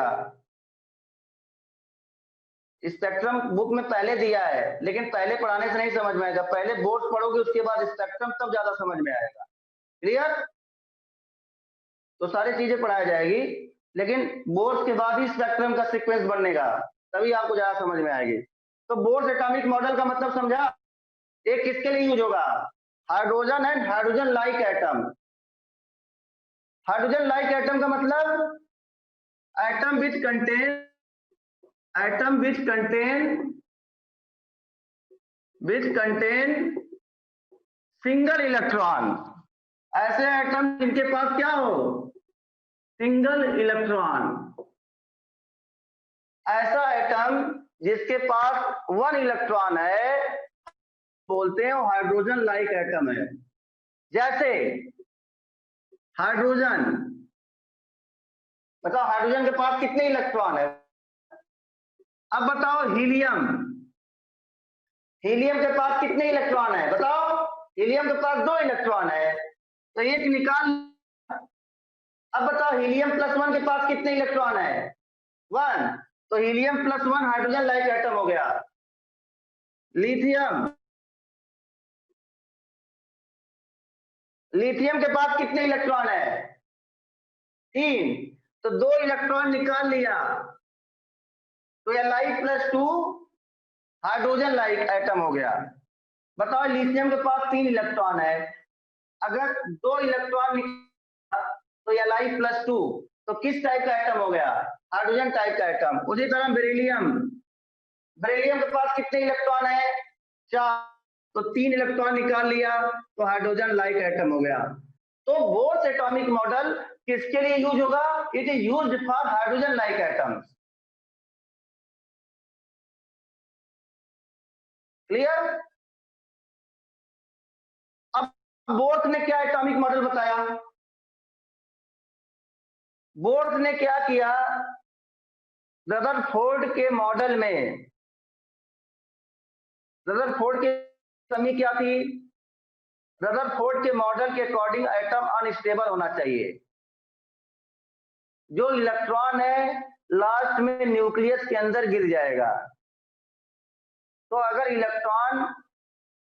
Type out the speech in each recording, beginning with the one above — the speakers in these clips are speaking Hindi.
आएगा। स्पेक्ट्रम बुक में पहले दिया है, लेकिन पहले पढ़ाने से नहीं समझ में आएगा, पहले बोर्ड पढ़ोगे उसके बाद स्पेक्ट्रम तब ज्यादा समझ में आएगा। क्लियर? तो सारी चीजें पढ़ाई जाएगी, लेकिन बोर्ड के बाद ही स्पेक्ट्रम का सीक्वेंस बनेगा, तभी आपको ज्यादा समझ में आएगी। तो बोर्ड एटॉमिक मॉडल का मतलब समझा? एक किसके लिए यूज होगा? Hydrogen and hydrogen like atom. Hydrogen like atom का मतलब atom which contain single electron. ऐसे एटम जिनके पास क्या हो? Single electron. ऐसा एटम जिसके पास 1 इलेक्ट्रॉन है बोलते हैं वो हाइड्रोजन लाइक एटम है। जैसे हाइड्रोजन, बताओ हाइड्रोजन के पास कितने इलेक्ट्रॉन है? अब बताओ हीलियम, हीलियम के पास कितने इलेक्ट्रॉन है? बताओ। हीलियम के पास 2 इलेक्ट्रॉन है, तो एक निकाल। अब बताओ हीलियम +1 के पास कितने इलेक्ट्रॉन है? 1। तो हीलियम +1 हाइड्रोजन लाइक एटम हो गया। लिथियम, लिथियम के पास कितने इलेक्ट्रॉन है? 3। तो 2 इलेक्ट्रॉन निकाल लिया, तो Li+2 हाइड्रोजन लाइक एटम हो गया। बताओ लिथियम के पास 3 इलेक्ट्रॉन है, अगर 2 इलेक्ट्रॉन तो Li+2, तो किस टाइप का एटम हो गया? हाइड्रोजन टाइप का एटम। उसी तरह बेरिलियम, बेरिलियम के पास कितने इलेक्ट्रॉन है? 4। तो 3 इलेक्ट्रॉन निकाल लिया, तो हाइड्रोजन लाइक एटम हो गया। तो बोर्स एटॉमिक मॉडल किसके लिए यूज होगा? It is used for hydrogen like atoms. Clear? अब बोर्स ने क्या एटॉमिक मॉडल बताया? बोर्स ने क्या किया? रदरफोर्ड के मॉडल में, रदरफोर्ड की कमी क्या थी? रदरफोर्ड के मॉडल के अकॉर्डिंग एटम अनस्टेबल होना चाहिए। जो इलेक्ट्रॉन है लास्ट में न्यूक्लियस के अंदर गिर जाएगा। तो अगर इलेक्ट्रॉन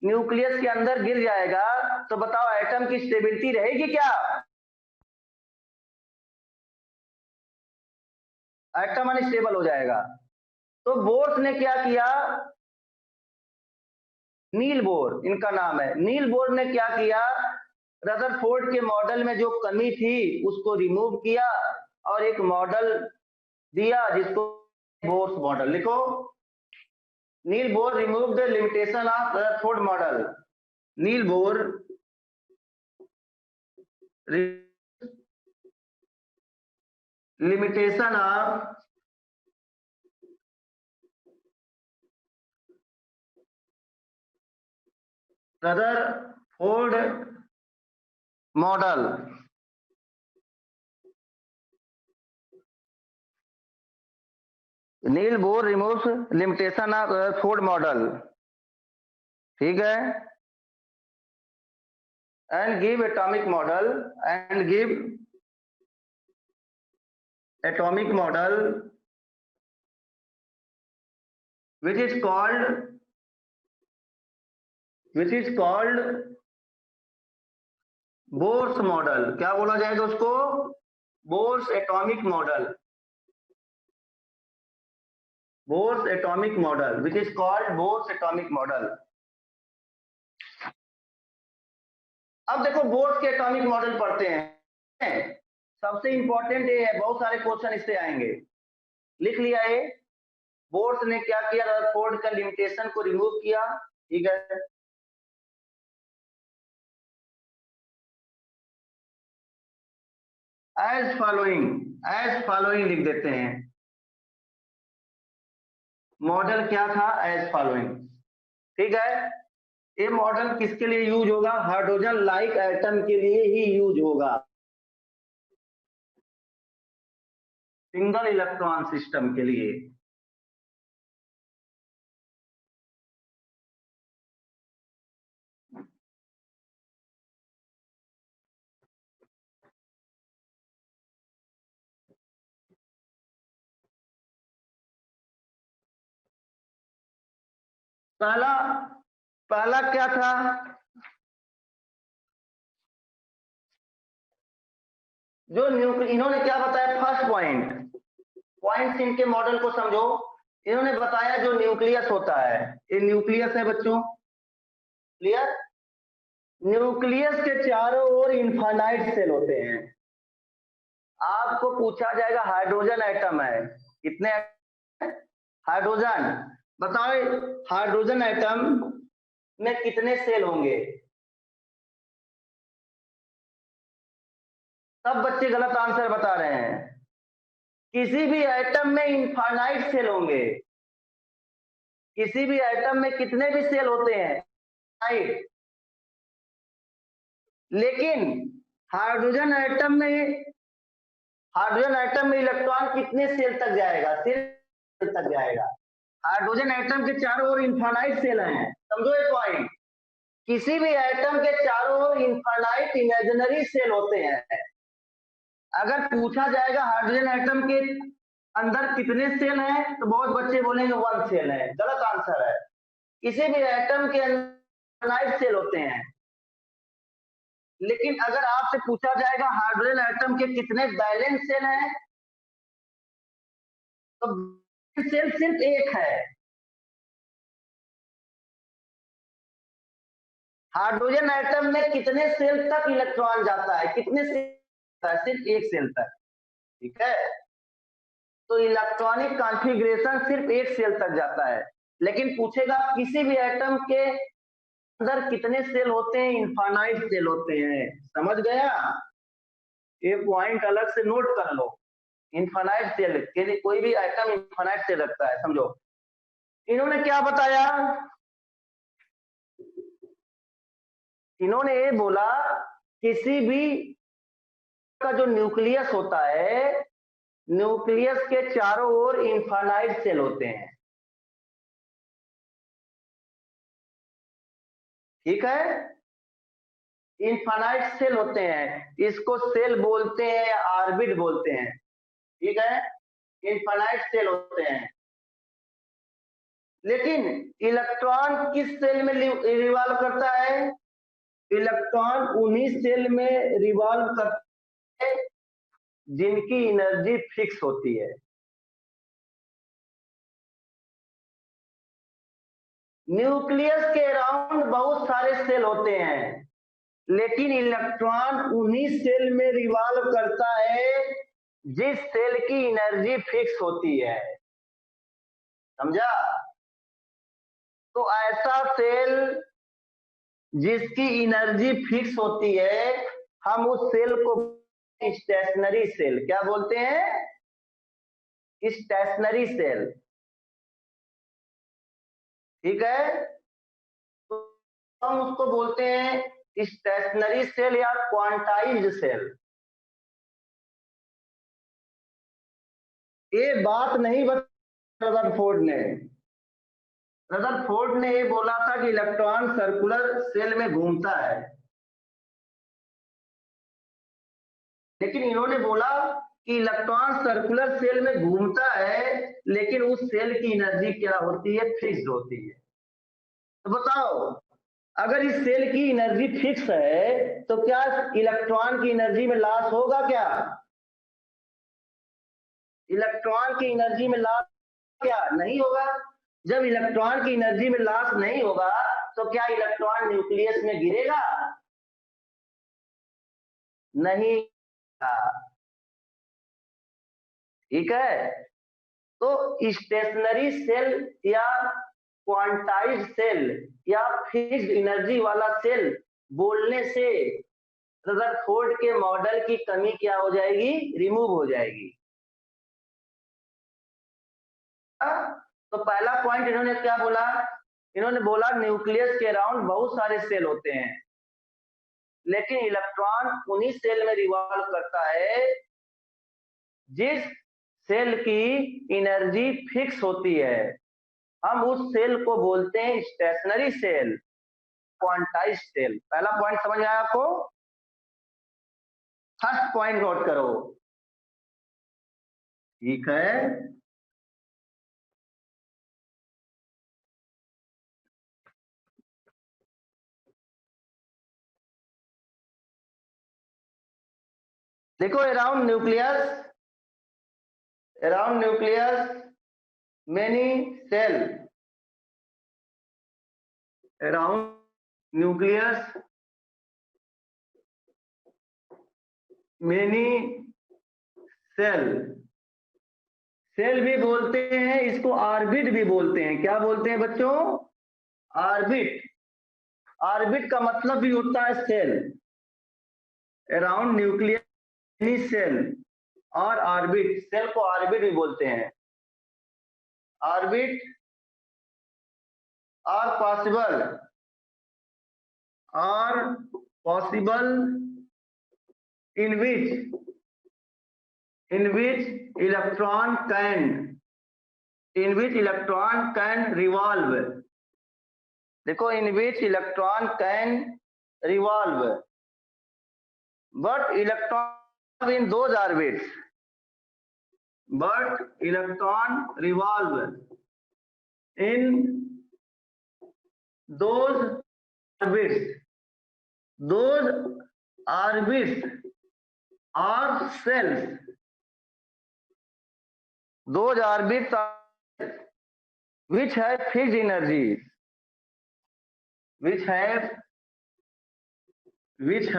न्यूक्लियस के अंदर गिर जाएगा तो बताओ एटम की स्टेबिलिटी रहेगी क्या? एटम अनस्टेबल हो जाएगा। तो बोर्स ने क्या किया? नील बोर इनका नाम है। नील बोर ने क्या किया? रदरफोर्ड के मॉडल में जो कमी थी उसको रिमूव किया और एक मॉडल दिया जिसको बोर्स मॉडल लिखो। Niels Bohr remove the limitation of Rutherford model. Niels Bohr limitation of Rutherford model. Niels Bohr removes limitation of Rutherford model, ठीक है, and give atomic model, and give atomic model which is called Bohr's model. क्या बोला जाएगा उसको? Bohr's atomic model. Bohr's atomic model which is called Bohr's atomic model. अब देखो बोर्स के एटॉमिक मॉडल पढ़ते हैं। सबसे इंपॉर्टेंट ये है, बहुत सारे क्वेश्चन इससे आएंगे। लिख लिया ये। बोर्स ने क्या किया? रदरफोर्ड का लिमिटेशन को रिमूव किया, ठीक है। एज फॉलोइंग लिख देते हैं। मॉडल क्या था? एज फॉलोइंग, ठीक है। ये मॉडल किसके लिए यूज होगा? हाइड्रोजन लाइक एटम के लिए ही यूज होगा, सिंगल इलेक्ट्रॉन सिस्टम के लिए। पहला क्या था, जो इन्होंने क्या बताया, फर्स्ट पॉइंट इनके मॉडल को समझो। इन्होंने बताया जो न्यूक्लियस होता है, ये न्यूक्लियस है बच्चों, क्लियर। न्यूक्लियस के चारों ओर इनफाइनाइट सेल होते हैं। आपको पूछा जाएगा हाइड्रोजन एटम है, कितने हाइड्रोजन, बताओ हाइड्रोजन एटम में कितने सेल होंगे। सब बच्चे गलत आंसर बता रहे हैं। किसी भी एटम में इनफाइनाइट सेल होंगे। किसी भी एटम में कितने भी सेल होते हैं, राइट। लेकिन हाइड्रोजन एटम में इलेक्ट्रॉन कितने सेल तक जाएगा, सिर्फ तक जाएगा। हाइड्रोजन एटम के चारों ओर इनफाइनाइट सेल हैं, समझो ये पॉइंट। किसी भी एटम के चारों ओर इनफाइनाइट इमेजिनरी सेल होते हैं। अगर पूछा जाएगा हाइड्रोजन एटम के अंदर कितने सेल हैं, तो बहुत बच्चे बोलेंगे 1 सेल है, गलत आंसर है। किसी भी एटम के अंदर इनफाइनाइट सेल होते हैं। लेकिन अगर आपसे पूछा जाएगा हाइड्रोजन एटम के कितने बैलेंस सेल हैं, तो सेल सिर्फ एक है। हाइड्रोजन एटम में कितने सेल तक इलेक्ट्रॉन जाता है, कितने सेल, सिर्फ एक सेल तक, ठीक है। तो इलेक्ट्रॉनिक कॉन्फ़िगरेशन सिर्फ एक सेल तक जाता है। लेकिन पूछेगा किसी भी एटम के अंदर कितने सेल होते हैं, इनफाइनाइट सेल होते हैं, समझ गया। ये पॉइंट अलग से नोट कर लो। इनफाइनाइट सेल के लिए कोई भी एटम इनफाइनाइट सेल रखता है, समझो। इन्होंने क्या बताया, इन्होंने ये बोला किसी भी का जो न्यूक्लियस होता है, न्यूक्लियस के चारों ओर इनफाइनाइट सेल होते हैं, ठीक है। इनफाइनाइट सेल होते हैं, इसको सेल बोलते हैं, ऑर्बिट बोलते हैं, ठीक है। इनफाइनाइट सेल होते हैं। लेकिन इलेक्ट्रॉन किस सेल में रिवॉल्व करता है, इलेक्ट्रॉन उन्हीं सेल में रिवॉल्व करता है जिनकी एनर्जी फिक्स होती है। न्यूक्लियस के अराउंड बहुत सारे सेल होते हैं, लेकिन इलेक्ट्रॉन उन्हीं सेल में रिवॉल्व करता है जिस सेल की एनर्जी फिक्स होती है, समझा। तो ऐसा सेल जिसकी एनर्जी फिक्स होती है, हम उस सेल को स्टेशनरी सेल, क्या बोलते हैं, स्टेशनरी सेल, ठीक है। तो हम उसको बोलते हैं स्टेशनरी सेल या क्वांटाइज्ड सेल। ये बात नहीं बताई रदरफोर्ड ने। रदरफोर्ड ने ये बोला था कि इलेक्ट्रॉन सर्कुलर सेल में घूमता है, लेकिन इन्होंने बोला कि इलेक्ट्रॉन सर्कुलर सेल में घूमता है, लेकिन उस सेल की एनर्जी क्या होती है, फिक्स्ड होती है। तो बताओ, अगर इस सेल की एनर्जी फिक्स है तो क्या इलेक्ट्रॉन की एनर्जी में लॉस होगा, क्या इलेक्ट्रॉन की एनर्जी में लॉस क्या नहीं होगा। जब इलेक्ट्रॉन की एनर्जी में लॉस नहीं होगा तो क्या इलेक्ट्रॉन न्यूक्लियस में गिरेगा, नहीं, ठीक है। तो स्टेशनरी सेल या क्वांटाइज्ड सेल या फिक्स्ड एनर्जी वाला सेल बोलने से रदरफोर्ड के मॉडल की कमी क्या हो जाएगी, रिमूव हो जाएगी। तो पहला पॉइंट इन्होंने क्या बोला, इन्होंने बोला न्यूक्लियस के अराउंड बहुत सारे सेल होते हैं, लेकिन इलेक्ट्रॉन उन्हीं सेल में रिवॉल्व करता है जिस सेल की एनर्जी फिक्स होती है। हम उस सेल को बोलते हैं स्टेशनरी सेल, क्वांटाइज्ड सेल। पहला पॉइंट समझ आया आपको, फर्स्ट पॉइंट नोट करो, ठीक है। देखो around nucleus many shell, around nucleus many shell, shell भी बोलते हैं इसको, ऑर्बिट भी बोलते हैं। क्या बोलते हैं बच्चों? ऑर्बिट। ऑर्बिट का मतलब भी होता है shell. Around nucleus many shell और ऑर्बिट, सेल को ऑर्बिट भी बोलते हैं। Orbit are possible in which electron can revolve। देखो in which electron can revolve, but electron in those orbits, but electron revolve in those orbits are cells, those orbits are which have fixed energies, which have fixed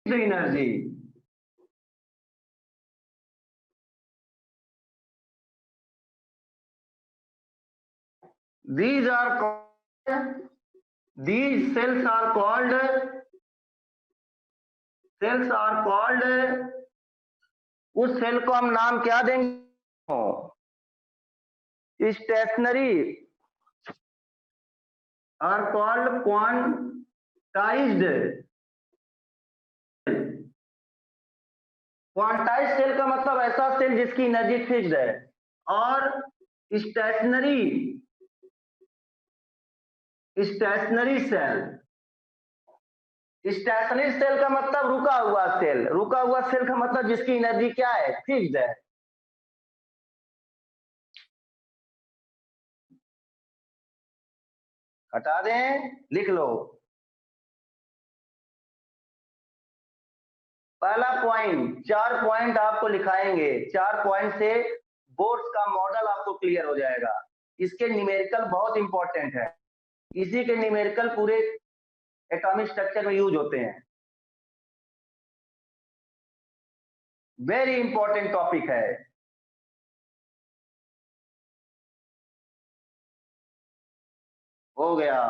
energy। These cells are called उस सेल को हम नाम क्या देंगे? Stationary are called quantized. Quantized shell का मतलब ऐसा सेल जिसकी एनर्जी फिक्स्ड है, और स्टेशनरी सेल का मतलब रुका हुआ सेल। रुका हुआ सेल का मतलब जिसकी एनर्जी क्या है? फिक्स्ड है। हटा दें, लिख लो। पहला पॉइंट, 4 पॉइंट आपको लिखाएंगे। 4 पॉइंट से बोर्ड का मॉडल आपको क्लियर हो जाएगा। इसके न्यूमेरिकल बहुत इंपॉर्टेंट है, इसी के न्यूमेरिकल पूरे एटॉमिक स्ट्रक्चर में यूज होते हैं। वेरी इंपॉर्टेंट टॉपिक है। हो गया।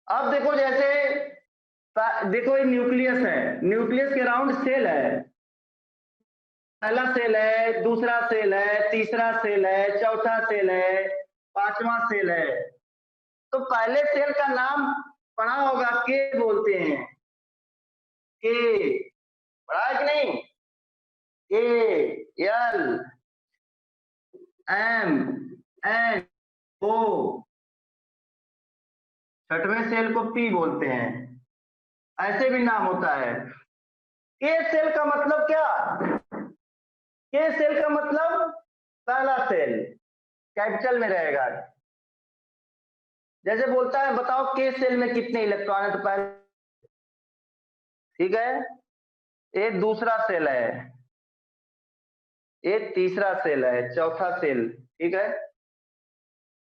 अब देखो, जैसे देखो ये न्यूक्लियस है, न्यूक्लियस के अराउंड सेल है। पहला सेल है, दूसरा सेल है, तीसरा सेल है, चौथा सेल है, पांचवा सेल है। तो पहले सेल का नाम पढ़ा होगा, के बोलते हैं। के पढ़ा है कि नहीं? के, एल, एम, एन, ओ। छठवें सेल को पी बोलते हैं। ऐसे भी नाम होता है। के सेल का मतलब क्या? के सेल का मतलब पहला सेल कैपिटल में रहेगा। जैसे बोलता है बताओ के सेल में कितने इलेक्ट्रॉन है, तो पहले, ठीक है, ये दूसरा सेल है, ये तीसरा सेल है, चौथा सेल, ठीक है,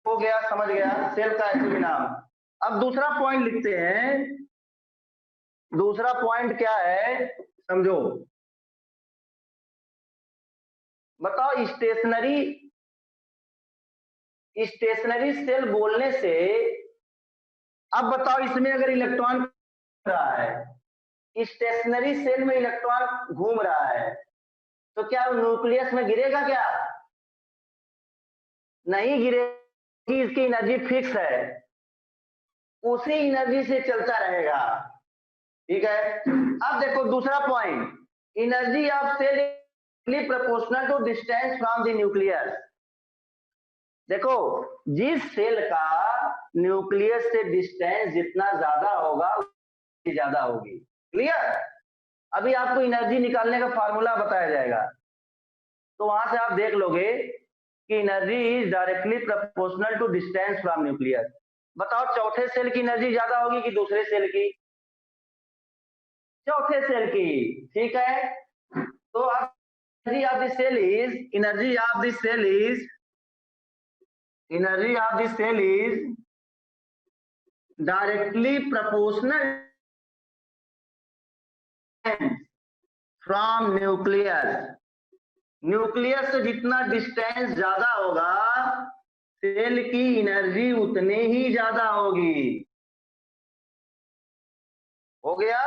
हो गया, समझ गया सेल का ऐसे भी नाम। अब दूसरा पॉइंट लिखते हैं। दूसरा पॉइंट क्या है समझो। बताओ स्टेशनरी सेल बोलने से, अब बताओ इसमें अगर इलेक्ट्रॉन रहा है, स्टेशनरी सेल में इलेक्ट्रॉन घूम रहा है, तो क्या न्यूक्लियस में गिरेगा? क्या नहीं गिरेगी, इसकी एनर्जी फिक्स है, उसी एनर्जी से चलता रहेगा। ठीक है, अब देखो दूसरा point, energy of shell proportional to distance from the nucleus. देखो, जिस सेल का न्यूक्लियस से डिस्टेंस जितना ज्यादा होगा उतनी ज्यादा होगी। क्लियर? अभी आपको एनर्जी निकालने का फार्मूला बताया जाएगा, तो वहां से आप देख लोगे कि energy is directly proportional to distance from nucleus. बताओ, चौथे सेल की एनर्जी ज्यादा होगी कि दूसरे सेल की? चौथे सेल की। ठीक है, तो अब energy of the shell is directly proportional from nucleus. Nucleus से जितना डिस्टेंस ज्यादा होगा, सेल की एनर्जी उतने ही ज्यादा होगी। हो गया?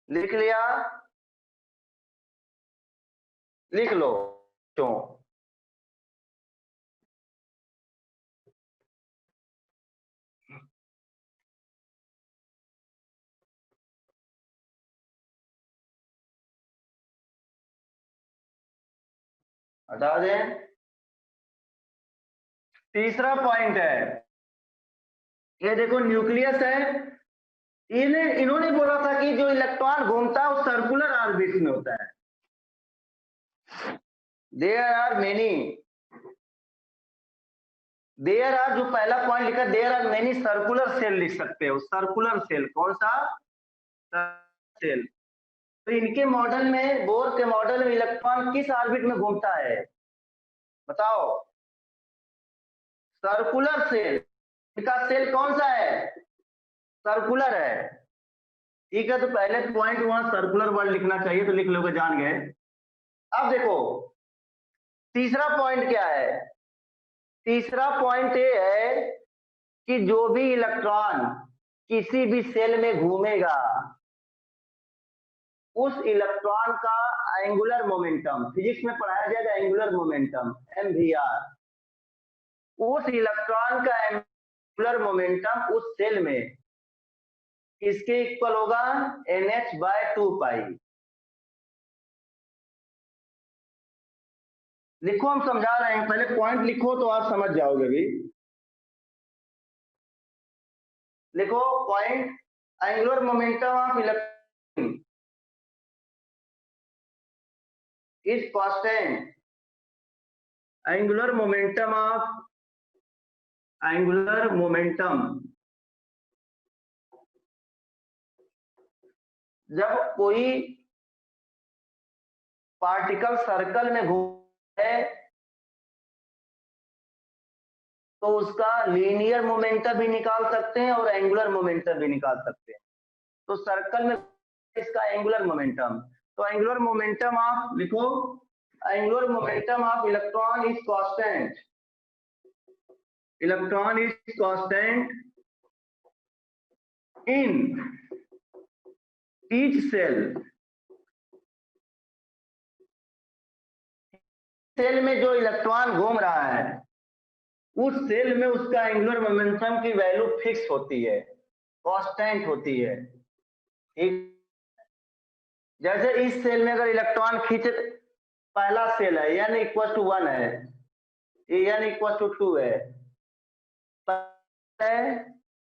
लिख लिया? लिख लो। क्यों? हटा दें। तीसरा पॉइंट है, ये देखो न्यूक्लियस है, इन्होंने बोला था कि जो इलेक्ट्रॉन घूमता है वो सर्कुलर ऑर्बिट में होता है। देयर आर जो पहला पॉइंट लिखा, there are many circular shell लिख सकते हो। सर्कुलर सेल कौन सा? सेल। तो इनके मॉडल में, बोर के मॉडल में इलेक्ट्रॉन किस ऑर्बिट में घूमता है? बताओ। Circular cell. इनका सेल कौन सा है? सर्कुलर है। ठीक है, तो पहले पॉइंट वहां सर्कुलर वर्ड लिखना चाहिए, तो लिख लोगे, जान गए। अब देखो तीसरा पॉइंट क्या है। तीसरा पॉइंट ये है कि जो भी इलेक्ट्रॉन किसी भी सेल में घूमेगा, उस इलेक्ट्रॉन का एंगुलर मोमेंटम, फिजिक्स में पढ़ाया जाएगा एंगुलर मोमेंटम, MVR, उस इलेक्ट्रॉन का एंगुलर मोमेंटम उस सेल में किसके इक्वल होगा? NH/2π। लिखो, हम समझा रहे हैं, पहले पॉइंट लिखो तो आप समझ जाओगे भी। लिखो point, angular momentum of electron is constant. Angular momentum जब कोई पार्टिकल सर्कल में घूमता है तो उसका लीनियर मोमेंटम भी निकाल सकते हैं और एंगुलर मोमेंटम भी निकाल सकते हैं। तो सर्कल में इसका एंगुलर मोमेंटम, तो एंगुलर मोमेंटम ऑफ, लिखो, angular momentum of electron is constant. Electron is constant in each shell. Shell में जो इलेक्ट्रॉन घूम रहा है, उस सेल में उसका एंगुलर मोमेंटम की वैल्यू फिक्स होती है, कांस्टेंट होती है। ठीक, जैसे इस सेल में अगर इलेक्ट्रॉन खींच, पहला सेल है n इक्वल टू 1 है, n इक्वल टू 2 है,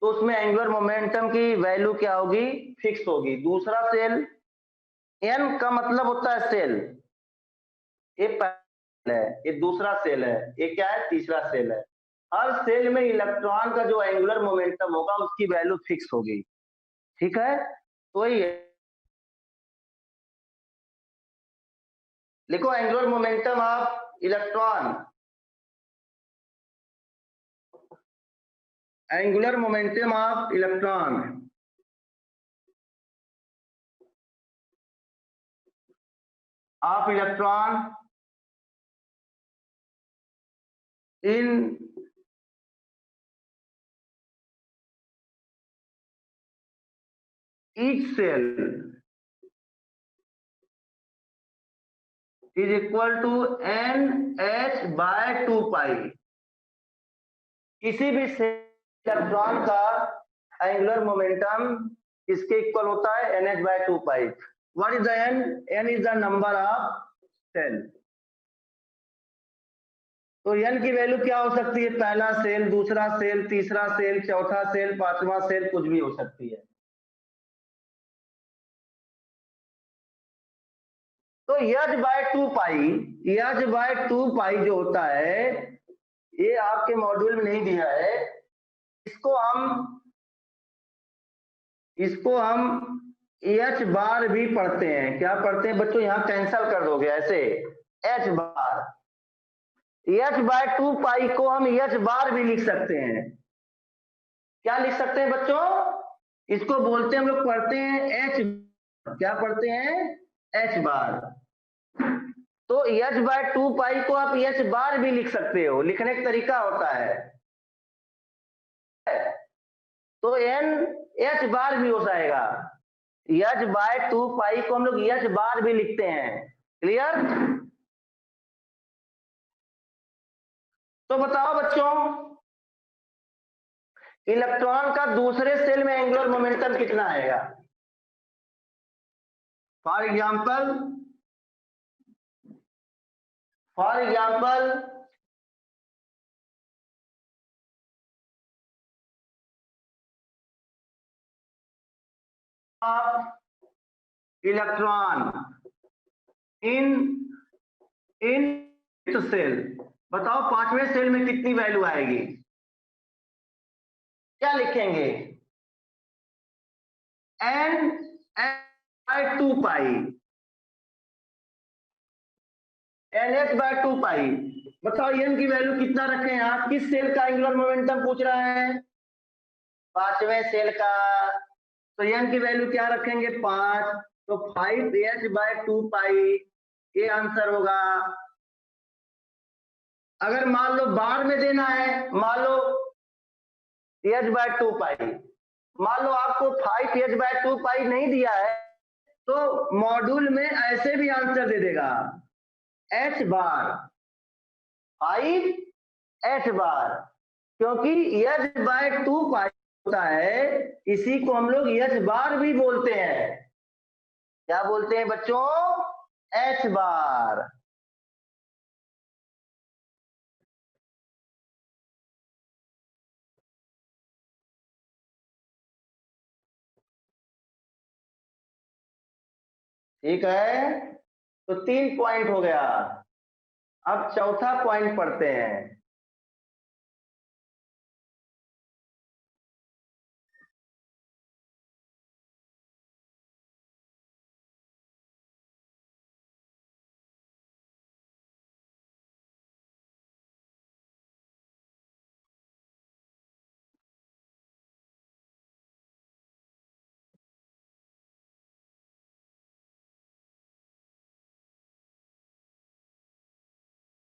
तो उसमें एंगुलर मोमेंटम की वैल्यू क्या होगी? फिक्स होगी। दूसरा सेल, n का मतलब होता है सेल, ये पहला है, ये दूसरा सेल है, ये क्या है? तीसरा सेल है। हर सेल में इलेक्ट्रॉन का जो एंगुलर मोमेंटम होगा उसकी वैल्यू फिक्स होगी। ठीक है, तो ये लिखो, angular momentum of electron, angular momentum of electron in each cell is equal to NH by 2 पाई। किसी भी इलेक्ट्रॉन का एंगुलर मोमेंटम इसके इक्वल होता है NH by 2 पाई। What is the n? n is the number of shell. तो n की वैल्यू क्या हो सकती है? पहला सेल, दूसरा सेल, तीसरा सेल, चौथा सेल, पांचवा सेल, कुछ भी हो सकती है। तो H बाय 2 पाई, H बाय 2 पाई जो होता है, ये आपके मॉड्यूल में नहीं दिया है। इसको हम H बार भी पढ़ते हैं। क्या पढ़ते हैं बच्चों? यहां कैंसल कर दोगे ऐसे, H बार। H बाय 2 पाई को हम H बार भी लिख सकते हैं। क्या लिख सकते हैं बच्चों? इसको बोलते हैं, हम लोग पढ़ते हैं H। क्या पढ़ते हैं? H बार। तो H बाय 2 पाई को आप H बार भी लिख सकते हो, लिखने का तरीका होता है। तो n H बार भी हो जाएगा। H बाय 2 पाई को हम लोग H बार भी लिखते हैं। क्लियर? तो बताओ बच्चों, इलेक्ट्रॉन का दूसरे सेल में एंगुलर मोमेंटम कितना आएगा? For example electron in shell, बताओ पांचवें सेल में कितनी वैल्यू आएगी? क्या लिखेंगे? n by 2 pi, NH by 2 पाई। बताओ n की वैल्यू कितना रखें यहाँ? किस सेल का एंगुलर मोमेंटम पूछ रहा है? पांचवें सेल का। तो n की वैल्यू क्या रखेंगे? 5। तो 5H by 2 पाई ये आंसर होगा। अगर मान लो बार में देना है, मान लो H by 2 पाई, मान लो आपको 5H by 2 पाई नहीं दिया है, तो मॉड्यूल में ऐसे भी आंसर दे देगा, H बार 5H बार, क्योंकि H बाय 2 पाई होता है, इसी को हम लोग H बार भी बोलते हैं। क्या बोलते हैं बच्चों? H बार। ठीक है, तो 3 पॉइंट हो गया। अब चौथा पॉइंट पढ़ते हैं।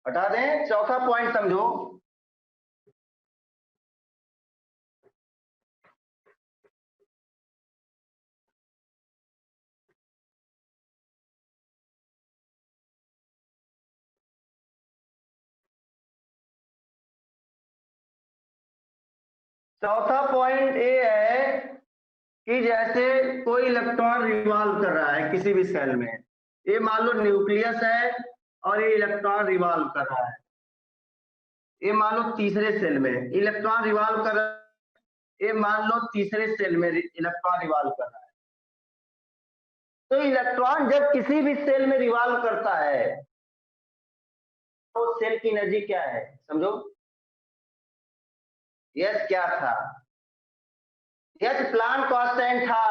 हटा दें, चौथा पॉइंट समझो। चौथा पॉइंट ये है कि जैसे कोई इलेक्ट्रॉन रिवॉल्व कर रहा है किसी भी सेल में, ये मान लो न्यूक्लियस है और ये इलेक्ट्रॉन रिवॉल्व कर रहा है। ये मान लो तीसरे सेल में इलेक्ट्रॉन रिवॉल्व कर रहा है, ये मान लो तीसरे सेल में इलेक्ट्रॉन रिवॉल्व कर रहा है। तो इलेक्ट्रॉन जब किसी भी सेल में रिवॉल्व करता है तो सेल की एनर्जी क्या है? समझो। यस, क्या था? यस, प्लांक कांस्टेंट था।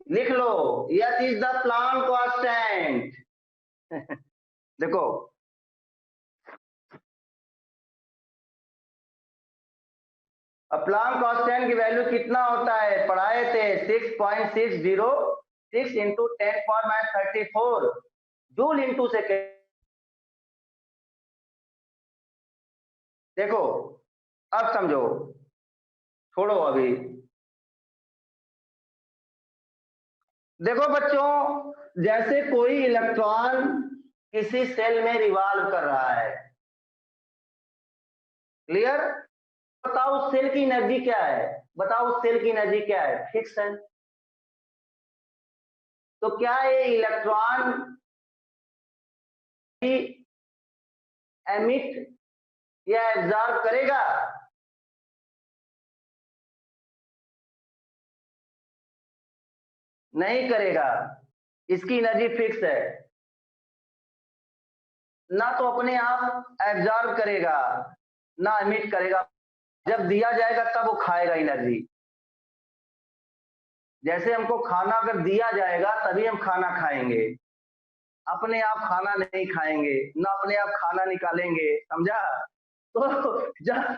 लिख लो, yes is the Planck constant. देखो, प्लांक कांस्टेंट की वैल्यू कितना होता है? पढ़ाए थे 6.606 इंटू 10⁻34 जूल इंटू सेकेंड। देखो अब समझो, छोड़ो अभी। देखो बच्चों, जैसे कोई इलेक्ट्रॉन किसी सेल में रिवॉल्व कर रहा है, क्लियर? बताओ उस सेल की एनर्जी क्या है, बताओ उस सेल की एनर्जी क्या है, फिक्स है। तो क्या ये इलेक्ट्रॉन एमिट या एब्जॉर्ब करेगा? नहीं करेगा, इसकी एनर्जी फिक्स है। ना तो अपने आप एब्जॉर्ब करेगा ना एमिट करेगा, जब दिया जाएगा तब वो खाएगा एनर्जी। जैसे हमको खाना अगर दिया जाएगा तभी हम खाना खाएंगे, अपने आप खाना नहीं खाएंगे, ना अपने आप खाना निकालेंगे, समझा? तो जब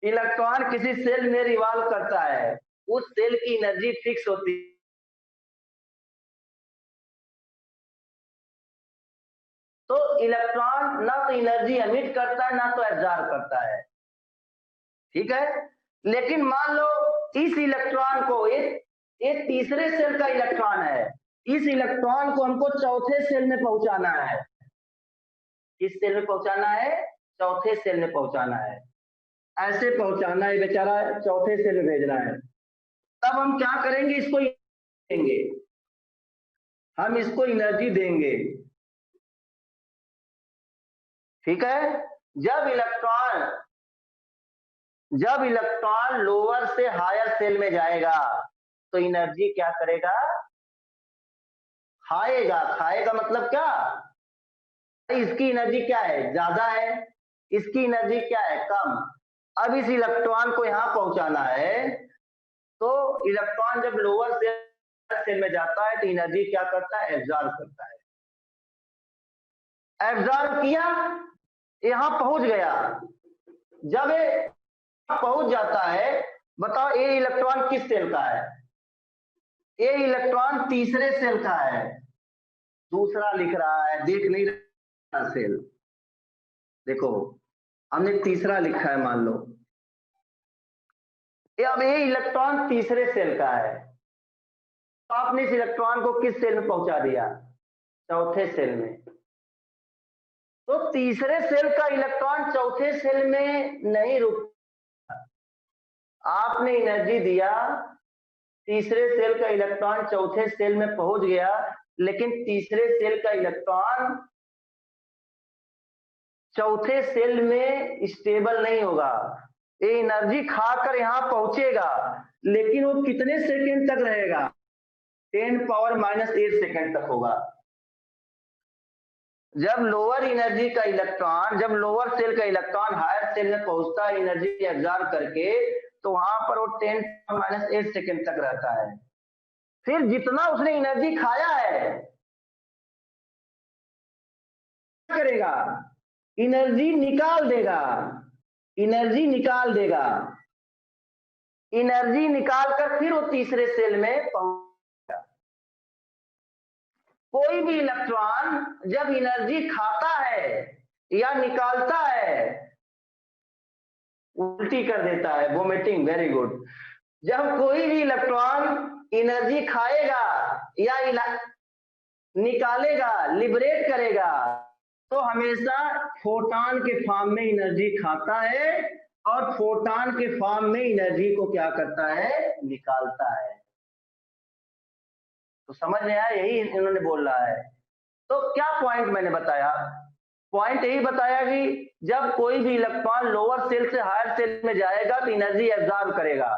इलेक्ट्रॉन किसी सेल में रिवॉल्व करता है, उस सेल की एनर्जी फिक्स होती है। तो इलेक्ट्रॉन ना तो एनर्जी एमिट करता है ना तो एब्जॉर्ब करता है, ठीक है? लेकिन मान लो इस इलेक्ट्रॉन को, एक तीसरे सेल का इलेक्ट्रॉन है, इस इलेक्ट्रॉन को हमको चौथे सेल में पहुंचाना है। किस सेल में पहुंचाना है? चौथे सेल में पहुंचाना है। ऐसे पहुंचाना है, बेचारा चौथे सेल में भेजना है। तब हम क्या करेंगे? इसको देंगे, हम इसको एनर्जी देंगे, ठीक है? जब इलेक्ट्रॉन जब इलेक्ट्रॉन लोअर से हायर सेल में जाएगा तो एनर्जी क्या करेगा? खाएगा। खाएगा मतलब क्या? इसकी एनर्जी क्या है? ज्यादा है, इसकी एनर्जी क्या है? कम। अब इस इलेक्ट्रॉन को यहां पहुंचाना है, तो इलेक्ट्रॉन जब लोअर सेल में जाता है तो एनर्जी क्या करता है? एब्जॉर्ब करता है। एब्जॉर्ब किया, यहां पहुंच गया। जब ये पहुंच जाता है, बताओ ये इलेक्ट्रॉन किस सेल का है? ये इलेक्ट्रॉन तीसरे सेल का है। दूसरा लिख रहा है, देख नहीं रहा सेल। देखो हमने तीसरा लिखा है, मान लो अब ये इलेक्ट्रॉन तीसरे सेल का है, तो आपने इस इलेक्ट्रॉन को किस सेल में पहुंचा दिया? चौथे सेल में। तो तीसरे सेल का इलेक्ट्रॉन चौथे सेल में नहीं रुक, आपने एनर्जी दिया, तीसरे सेल का इलेक्ट्रॉन चौथे सेल में पहुंच गया, लेकिन तीसरे सेल का इलेक्ट्रॉन चौथे सेल में स्टेबल नहीं होगा। ये एनर्जी खाकर यहां पहुंचेगा, लेकिन वो कितने सेकंड तक रहेगा? 10⁻⁸ सेकंड तक होगा। जब लोअर एनर्जी का इलेक्ट्रॉन, जब लोअर सेल का इलेक्ट्रॉन हायर सेल में पहुंचता है एनर्जी एब्जॉर्ब करके, तो वहां पर वो 10⁻⁸ सेकंड तक रहता है। फिर जितना उसने एनर्जी खाया है, क्या करेगा? एनर्जी निकाल देगा, एनर्जी निकाल देगा, एनर्जी निकालकर फिर वो तीसरे सेल में पहुंच। कोई भी इलेक्ट्रॉन जब एनर्जी खाता है या निकालता है, उल्टी कर देता है, वोमिटिंग, वेरी गुड। जब कोई भी इलेक्ट्रॉन एनर्जी खाएगा या निकालेगा, लिबरेट करेगा, तो हमेशा फोटॉन के फॉर्म में एनर्जी खाता है और फोटॉन के फॉर्म में एनर्जी को क्या करता है? निकालता है। तो समझ में आया? यही इन्होंने बोल रहा है। तो क्या पॉइंट मैंने बताया? पॉइंट यही बताया कि जब कोई भी इलेक्ट्रॉन लोअर सेल से हायर सेल में जाएगा तो एनर्जी एब्जॉर्ब करेगा,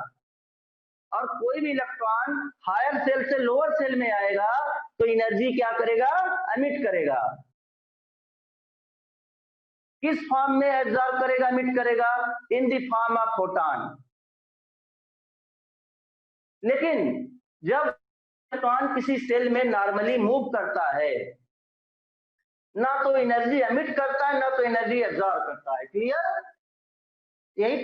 और कोई भी इलेक्ट्रॉन हायर सेल से लोअर सेल में आएगा तो एनर्जी क्या करेगा? एमिट करेगा। किस फॉर्म में एब्जॉर्ब करेगा, एमिट करेगा? In the form of photon. लेकिन जब इलेक्ट्रॉन किसी सेल में नॉर्मली मूव करता है, ना तो एनर्जी एमिट करता है ना तो एनर्जी एब्जॉर्ब करता है। क्लियर? यही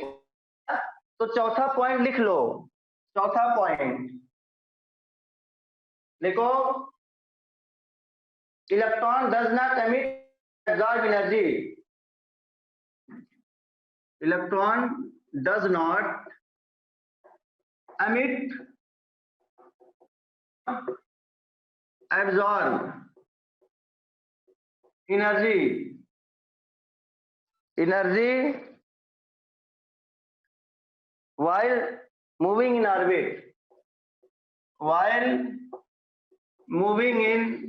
तो चौथा पॉइंट लिख लो। चौथा पॉइंट लिखो, electron does not emit absorb energy. Electron does not emit, absorb energy while moving in orbit. While moving in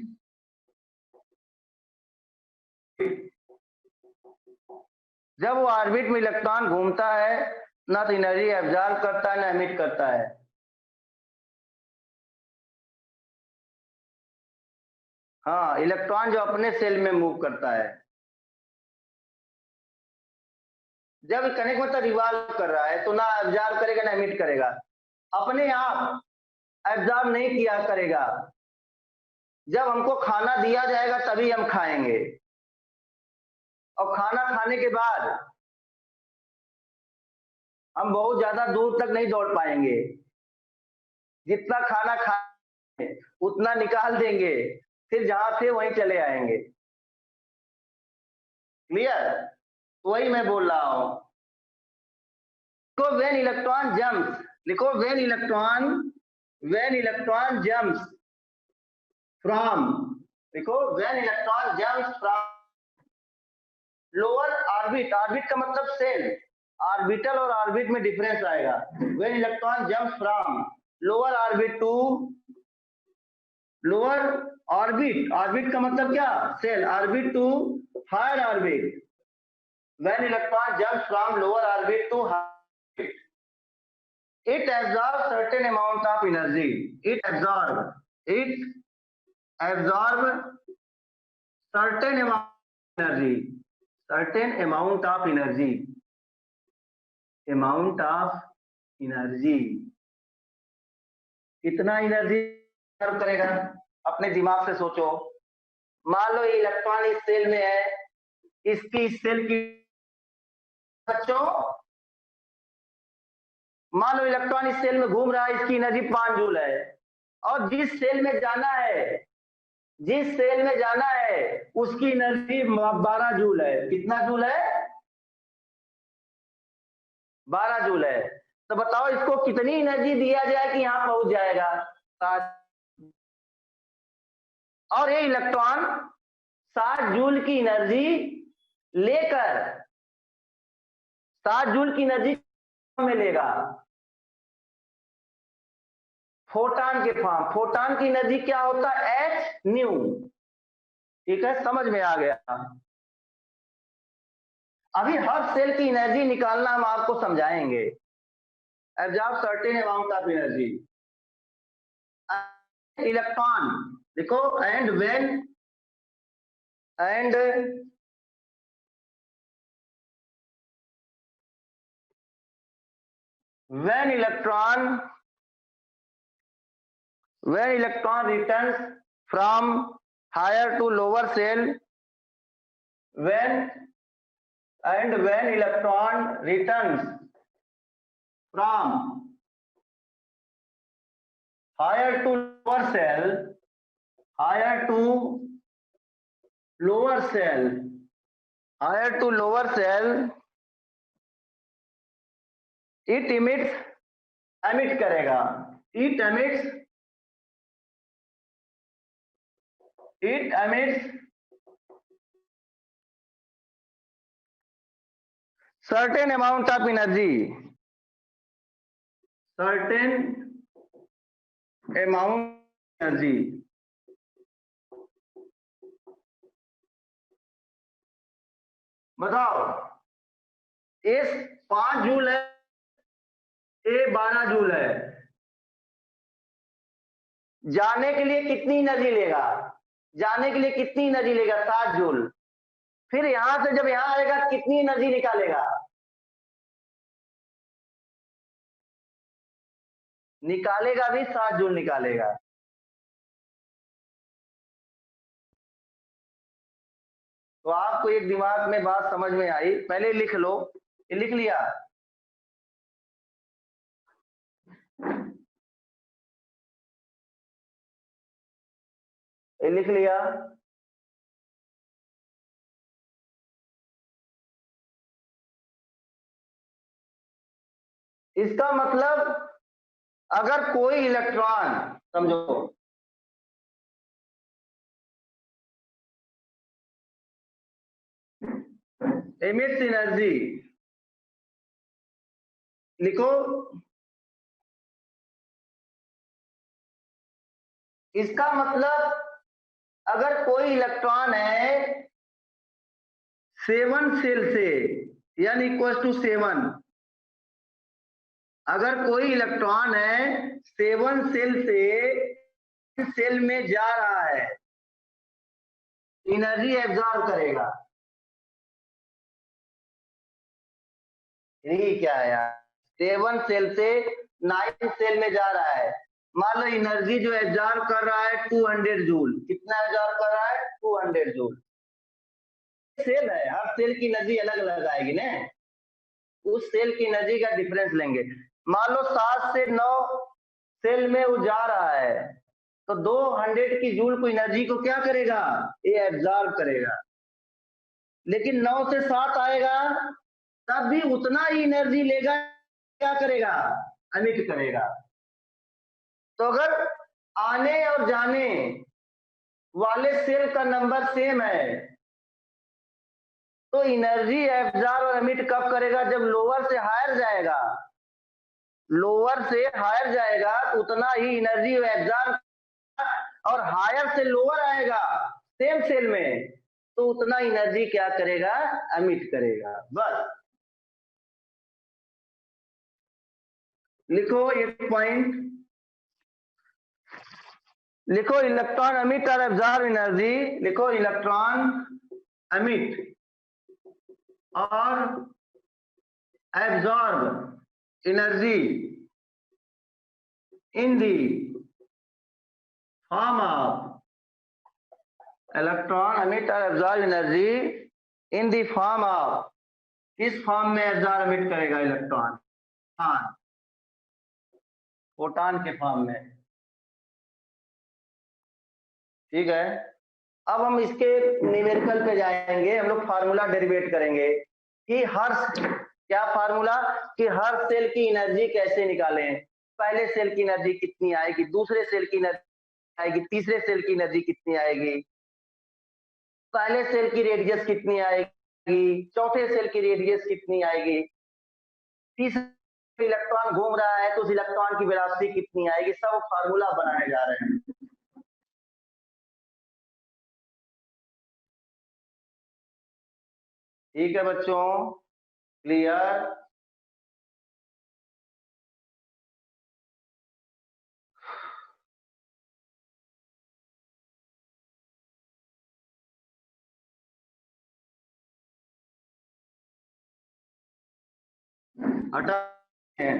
जब वो ऑर्बिट में इलेक्ट्रॉन घूमता है ना तो एनर्जी एब्जॉर्ब करता है ना एमिट करता है। हाँ, इलेक्ट्रॉन जो अपने सेल में मूव करता है, जब कनेक्ट मतलब रिवॉल्व कर रहा है तो ना एब्जॉर्ब करेगा ना एमिट करेगा, अपने आप एब्जॉर्ब नहीं किया करेगा। जब हमको खाना दिया जाएगा तभी हम खाएंगे, और खाना खाने के बाद हम बहुत ज्यादा दूर तक नहीं दौड़ पाएंगे, जितना खाना खाएंगे उतना निकाल देंगे, फिर जहां से वहीं चले आएंगे। क्लियर? वही मैं बोल रहा हूं। लिखो व्हेन इलेक्ट्रॉन जम्प्स, लिखो व्हेन इलेक्ट्रॉन जम्प्स फ्रॉम, लिखो when electron jumps from lower orbit, orbit का मतलब सेल, ऑर्बिटल और ऑर्बिट में डिफरेंस आएगा। When electron jumps from lower orbit to lower orbit, orbit का मतलब क्या? Shell, orbit to higher orbit. When electron jumps from lower orbit to higher orbit, it absorbs certain amount of energy. It absorbs certain amount of energy. Certain amount of energy. Amount of energy. कितना एनर्जी absorb करेगा? अपने दिमाग से सोचो। मान लो इलेक्ट्रॉन इस सेल में है, इसकी सेल की, बच्चों मान लो इलेक्ट्रॉन इस सेल में घूम रहा है, इसकी एनर्जी 5 जूल है, और जिस सेल में जाना है उसकी एनर्जी 12 जूल है। कितना जूल है? 12 जूल है। तो बताओ इसको कितनी एनर्जी दिया जाए कि यहां पहुंच जाएगा? 7। और ये इलेक्ट्रॉन 7 जूल की एनर्जी लेकर 7 जूल की एनर्जी मिलेगा फोटॉन के फॉर्म। फोटॉन की एनर्जी क्या होता है? H new. ठीक है, समझ में आ गया। अभी हर सेल की एनर्जी निकालना हम आपको समझाएंगे। Absorb certain amount of energy. Electron देखो, and when electron returns from higher to lower cell, when electron returns from higher to lower cell, it emit करेगा, it emits certain amount of energy, बताओ ये 5 जूल है, ये 12 जूल है। जाने के लिए कितनी एनर्जी लेगा? 7 जूल। फिर यहां से जब यहां आएगा कितनी एनर्जी निकालेगा? भी 7 जूल निकालेगा। तो आपको एक दिमाग में बात समझ में आई, पहले लिख लो। ये लिख लिया? ये लिख लिया? इसका मतलब अगर कोई इलेक्ट्रॉन, समझो emits एनर्जी, लिखो इसका मतलब अगर कोई इलेक्ट्रॉन है 7 सेल से, यानी इक्वल टू 7, अगर कोई इलेक्ट्रॉन है 7 सेल से सेल में जा रहा है, एनर्जी एब्जॉर्ब करेगा। ये क्या है यार, 7 सेल से 9 सेल में जा रहा है, मान लो एनर्जी जो एब्जॉर्ब कर रहा है 200 जूल। कितना एब्जॉर्ब कर रहा है? 200 जूल। सेल है, हर सेल की एनर्जी अलग अलग आएगी ना, उस सेल की एनर्जी का डिफरेंस लेंगे। मान लो 7 से 9 सेल में वो जा रहा है, तो 200 की जूल को एनर्जी को क्या करेगा? ये एब्जॉर्ब करेगा। लेकिन 9 से 7 आएगा तब भी उतना ही एनर्जी लेगा, क्या करेगा? एमिट करेगा। तो अगर आने और जाने वाले सेल का नंबर सेम है तो एनर्जी एब्जॉर्ब और एमिट कब करेगा? जब लोअर से हायर जाएगा। लोअर से हायर जाएगा तो उतना ही एनर्जी एब्जॉर्ब, और हायर से लोअर आएगा सेम सेल में तो उतना एनर्जी क्या करेगा? एमिट करेगा। बस लिखो एक पॉइंट, लिखो इलेक्ट्रॉन एमिट और एब्जॉर्ब एनर्जी, लिखो इलेक्ट्रॉन एमिट और absorb energy in the form of, electron emit और absorb energy in the form of, किस फॉर्म में एब्जॉर्ब एमिट करेगा इलेक्ट्रॉन? हाँ, फोटॉन के फॉर्म में। ठीक है, अब हम इसके न्यूमेरिकल पे जाएंगे, हम लोग फार्मूला डेरिवेट करेंगे कि हर, क्या फार्मूला, कि हर सेल की एनर्जी कैसे निकालें। पहले सेल की एनर्जी कितनी आएगी, दूसरे सेल की एनर्जी आएगी, तीसरे सेल की एनर्जी कितनी आएगी, पहले सेल की रेडियस कितनी आएगी, चौथे सेल की रेडियस कितनी आएगी, तीसरे इलेक्ट्रॉन घूम रहा है तो उस इलेक्ट्रॉन की वेलोसिटी कितनी आएगी, सब फार्मूला बनाए जा रहे हैं। ठीक है बच्चों, क्लियर? हटा है।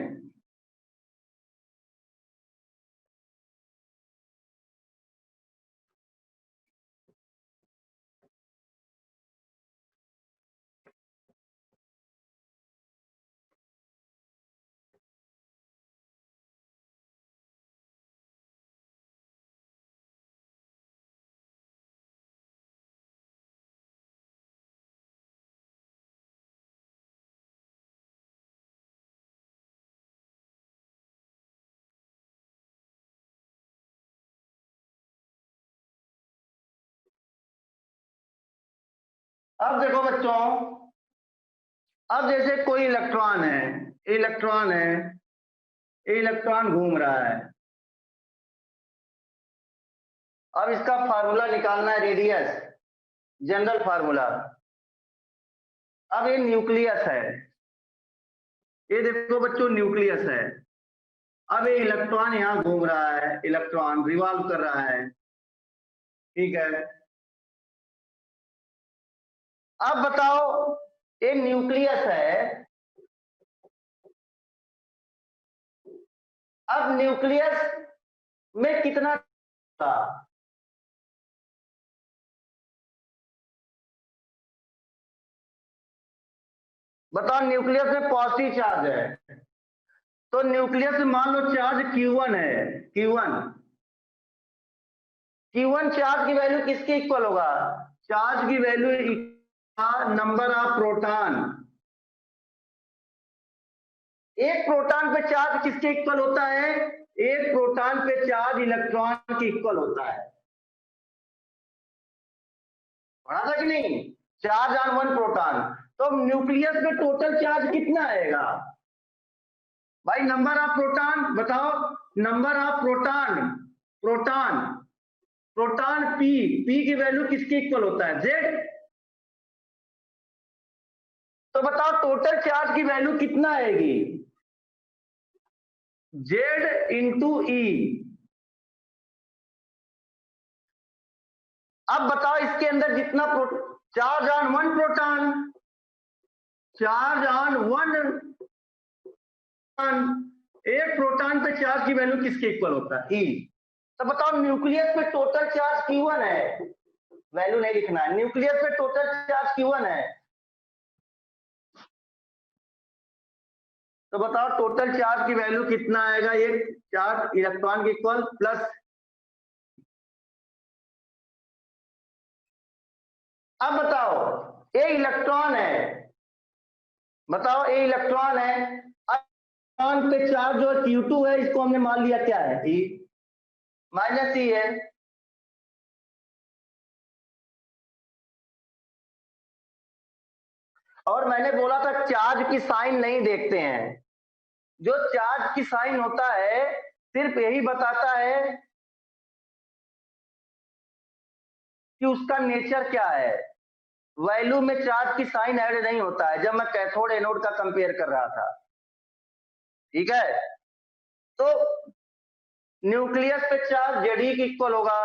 अब देखो बच्चों, अब जैसे कोई इलेक्ट्रॉन है, इलेक्ट्रॉन है, इलेक्ट्रॉन घूम रहा है, अब इसका फार्मूला निकालना है, रेडियस, जनरल फार्मूला। अब ये न्यूक्लियस है, ये देखो बच्चों न्यूक्लियस है। अब ये इलेक्ट्रॉन यहां घूम रहा है, इलेक्ट्रॉन रिवॉल्व कर रहा है। ठीक है, अब बताओ ये न्यूक्लियस है, अब न्यूक्लियस में कितना था? बताओ, न्यूक्लियस में पॉजिटिव चार्ज है तो न्यूक्लियस में मान लो चार्ज Q1 है, Q1, Q1 चार्ज की वैल्यू किसके इक्वल होगा? चार्ज की वैल्यू नंबर ऑफ प्रोटॉन एक प्रोटॉन पे चार्ज किसके इक्वल होता है? एक प्रोटॉन पे चार्ज इलेक्ट्रॉन के इक्वल होता है। पढ़ा था कि नहीं? Charge on one proton. तो न्यूक्लियस में टोटल चार्ज कितना आएगा भाई? नंबर ऑफ प्रोटॉन बताओ, नंबर ऑफ प्रोटॉन पी की वैल्यू किसके इक्वल होता है? जेड। तो बताओ टोटल चार्ज की वैल्यू कितना आएगी? जेड इंटू ई। अब बताओ इसके अंदर जितना charge on one proton, charge on one, एक प्रोटॉन पे चार्ज की वैल्यू किसके इक्वल होता है? ई। तो बताओ न्यूक्लियस पे टोटल चार्ज Q1 है, वैल्यू नहीं लिखना है, न्यूक्लियस पे टोटल चार्ज Q1 है। तो बताओ टोटल चार्ज की वैल्यू कितना आएगा? एक चार्ज इलेक्ट्रॉन के इक्वल प्लस। अब बताओ ए इलेक्ट्रॉन है, बताओ ए इलेक्ट्रॉन है, इलेक्ट्रॉन पे चार्ज जो Q2 है इसको हमने मान लिया क्या है? ई माइनस ई है। और मैंने बोला था चार्ज की साइन नहीं देखते हैं, जो चार्ज की साइन होता है सिर्फ यही बताता है कि उसका नेचर क्या है, वैल्यू में चार्ज की साइन ऐड नहीं होता है। जब मैं कैथोड एनोड का कंपेयर कर रहा था, ठीक है, तो न्यूक्लियस पे चार्ज Ze के इक्वल होगा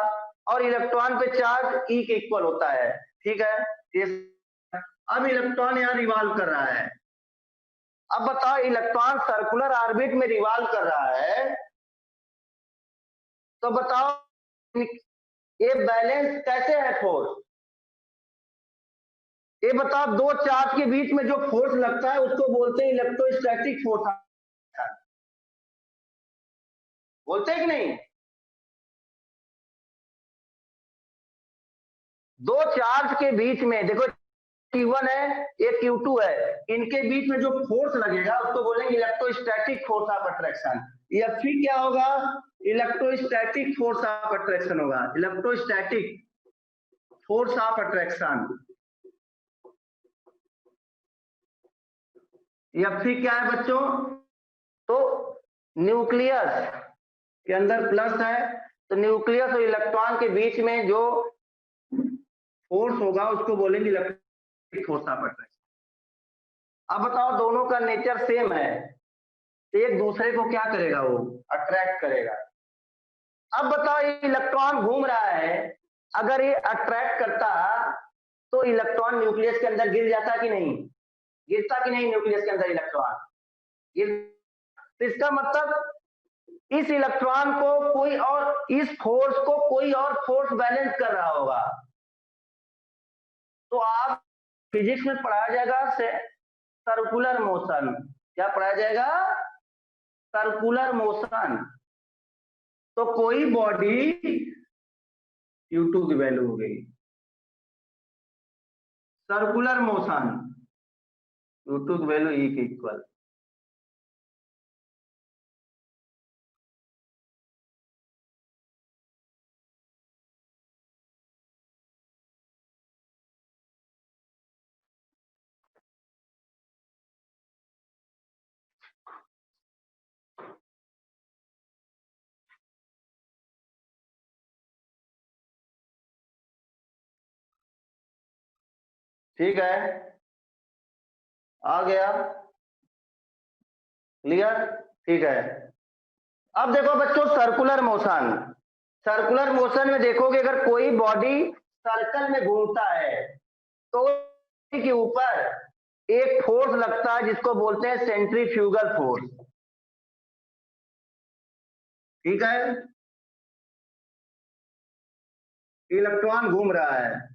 और इलेक्ट्रॉन पे चार्ज E के इक्वल होता है, ठीक है। अब इलेक्ट्रॉन यहाँ रिवॉल्व कर रहा है। अब बताओ इलेक्ट्रॉन सर्कुलर ऑर्बिट में रिवॉल्व कर रहा है, तो बताओ ये बैलेंस कैसे है फोर्स? ये बताओ दो चार्ज के बीच में जो फोर्स लगता है उसको बोलते हैं इलेक्ट्रोस्टैटिक फोर्स, बोलते हैं कि नहीं? दो चार्ज के बीच में देखो Q1 है, ये Q2 है, इनके बीच में जो फोर्स लगेगा उसको बोलेंगे इलेक्ट्रोस्टैटिक फोर्स ऑफ अट्रैक्शन। या फिर क्या होगा? इलेक्ट्रोस्टैटिक फोर्स ऑफ अट्रैक्शन होगा, इलेक्ट्रोस्टैटिक फोर्स ऑफ अट्रैक्शन। या फिर क्या है बच्चों? तो न्यूक्लियस के अंदर प्लस है, तो न्यूक्लियस और इलेक्ट्रॉन के बीच में जो फोर्स होगा उसको बोलेंगे इलेक्ट्रिक फोर्स ऑफ अट्रैक्शन। अब बताओ दोनों का नेचर सेम है, एक दूसरे को क्या करेगा? वो अट्रैक्ट करेगा। अब बताओ ये इलेक्ट्रॉन घूम रहा है, अगर ये अट्रैक्ट करता तो इलेक्ट्रॉन न्यूक्लियस के अंदर गिर जाता कि नहीं? गिरता कि नहीं न्यूक्लियस के अंदर इलेक्ट्रॉन? तो इसका मतलब इस इलेक्ट्रॉन को कोई और, इस फोर्स को कोई और फोर्स बैलेंस कर रहा होगा। तो आप फिजिक्स में पढ़ाया जाएगा सर्कुलर मोशन। क्या पढ़ाया जाएगा? Circular motion. तो कोई बॉडी Q2 की वैल्यू हो गई, सर्कुलर मोशन Q2 की वैल्यू E के इक्वल। ठीक है, आ गया? क्लियर? ठीक है। अब देखो बच्चों सर्कुलर मोशन, सर्कुलर मोशन में देखोगे अगर कोई बॉडी सर्कल में घूमता है तो के ऊपर एक फोर्स लगता है जिसको बोलते हैं सेंट्रीफ्यूगल फोर्स, ठीक है। इलेक्ट्रॉन घूम रहा है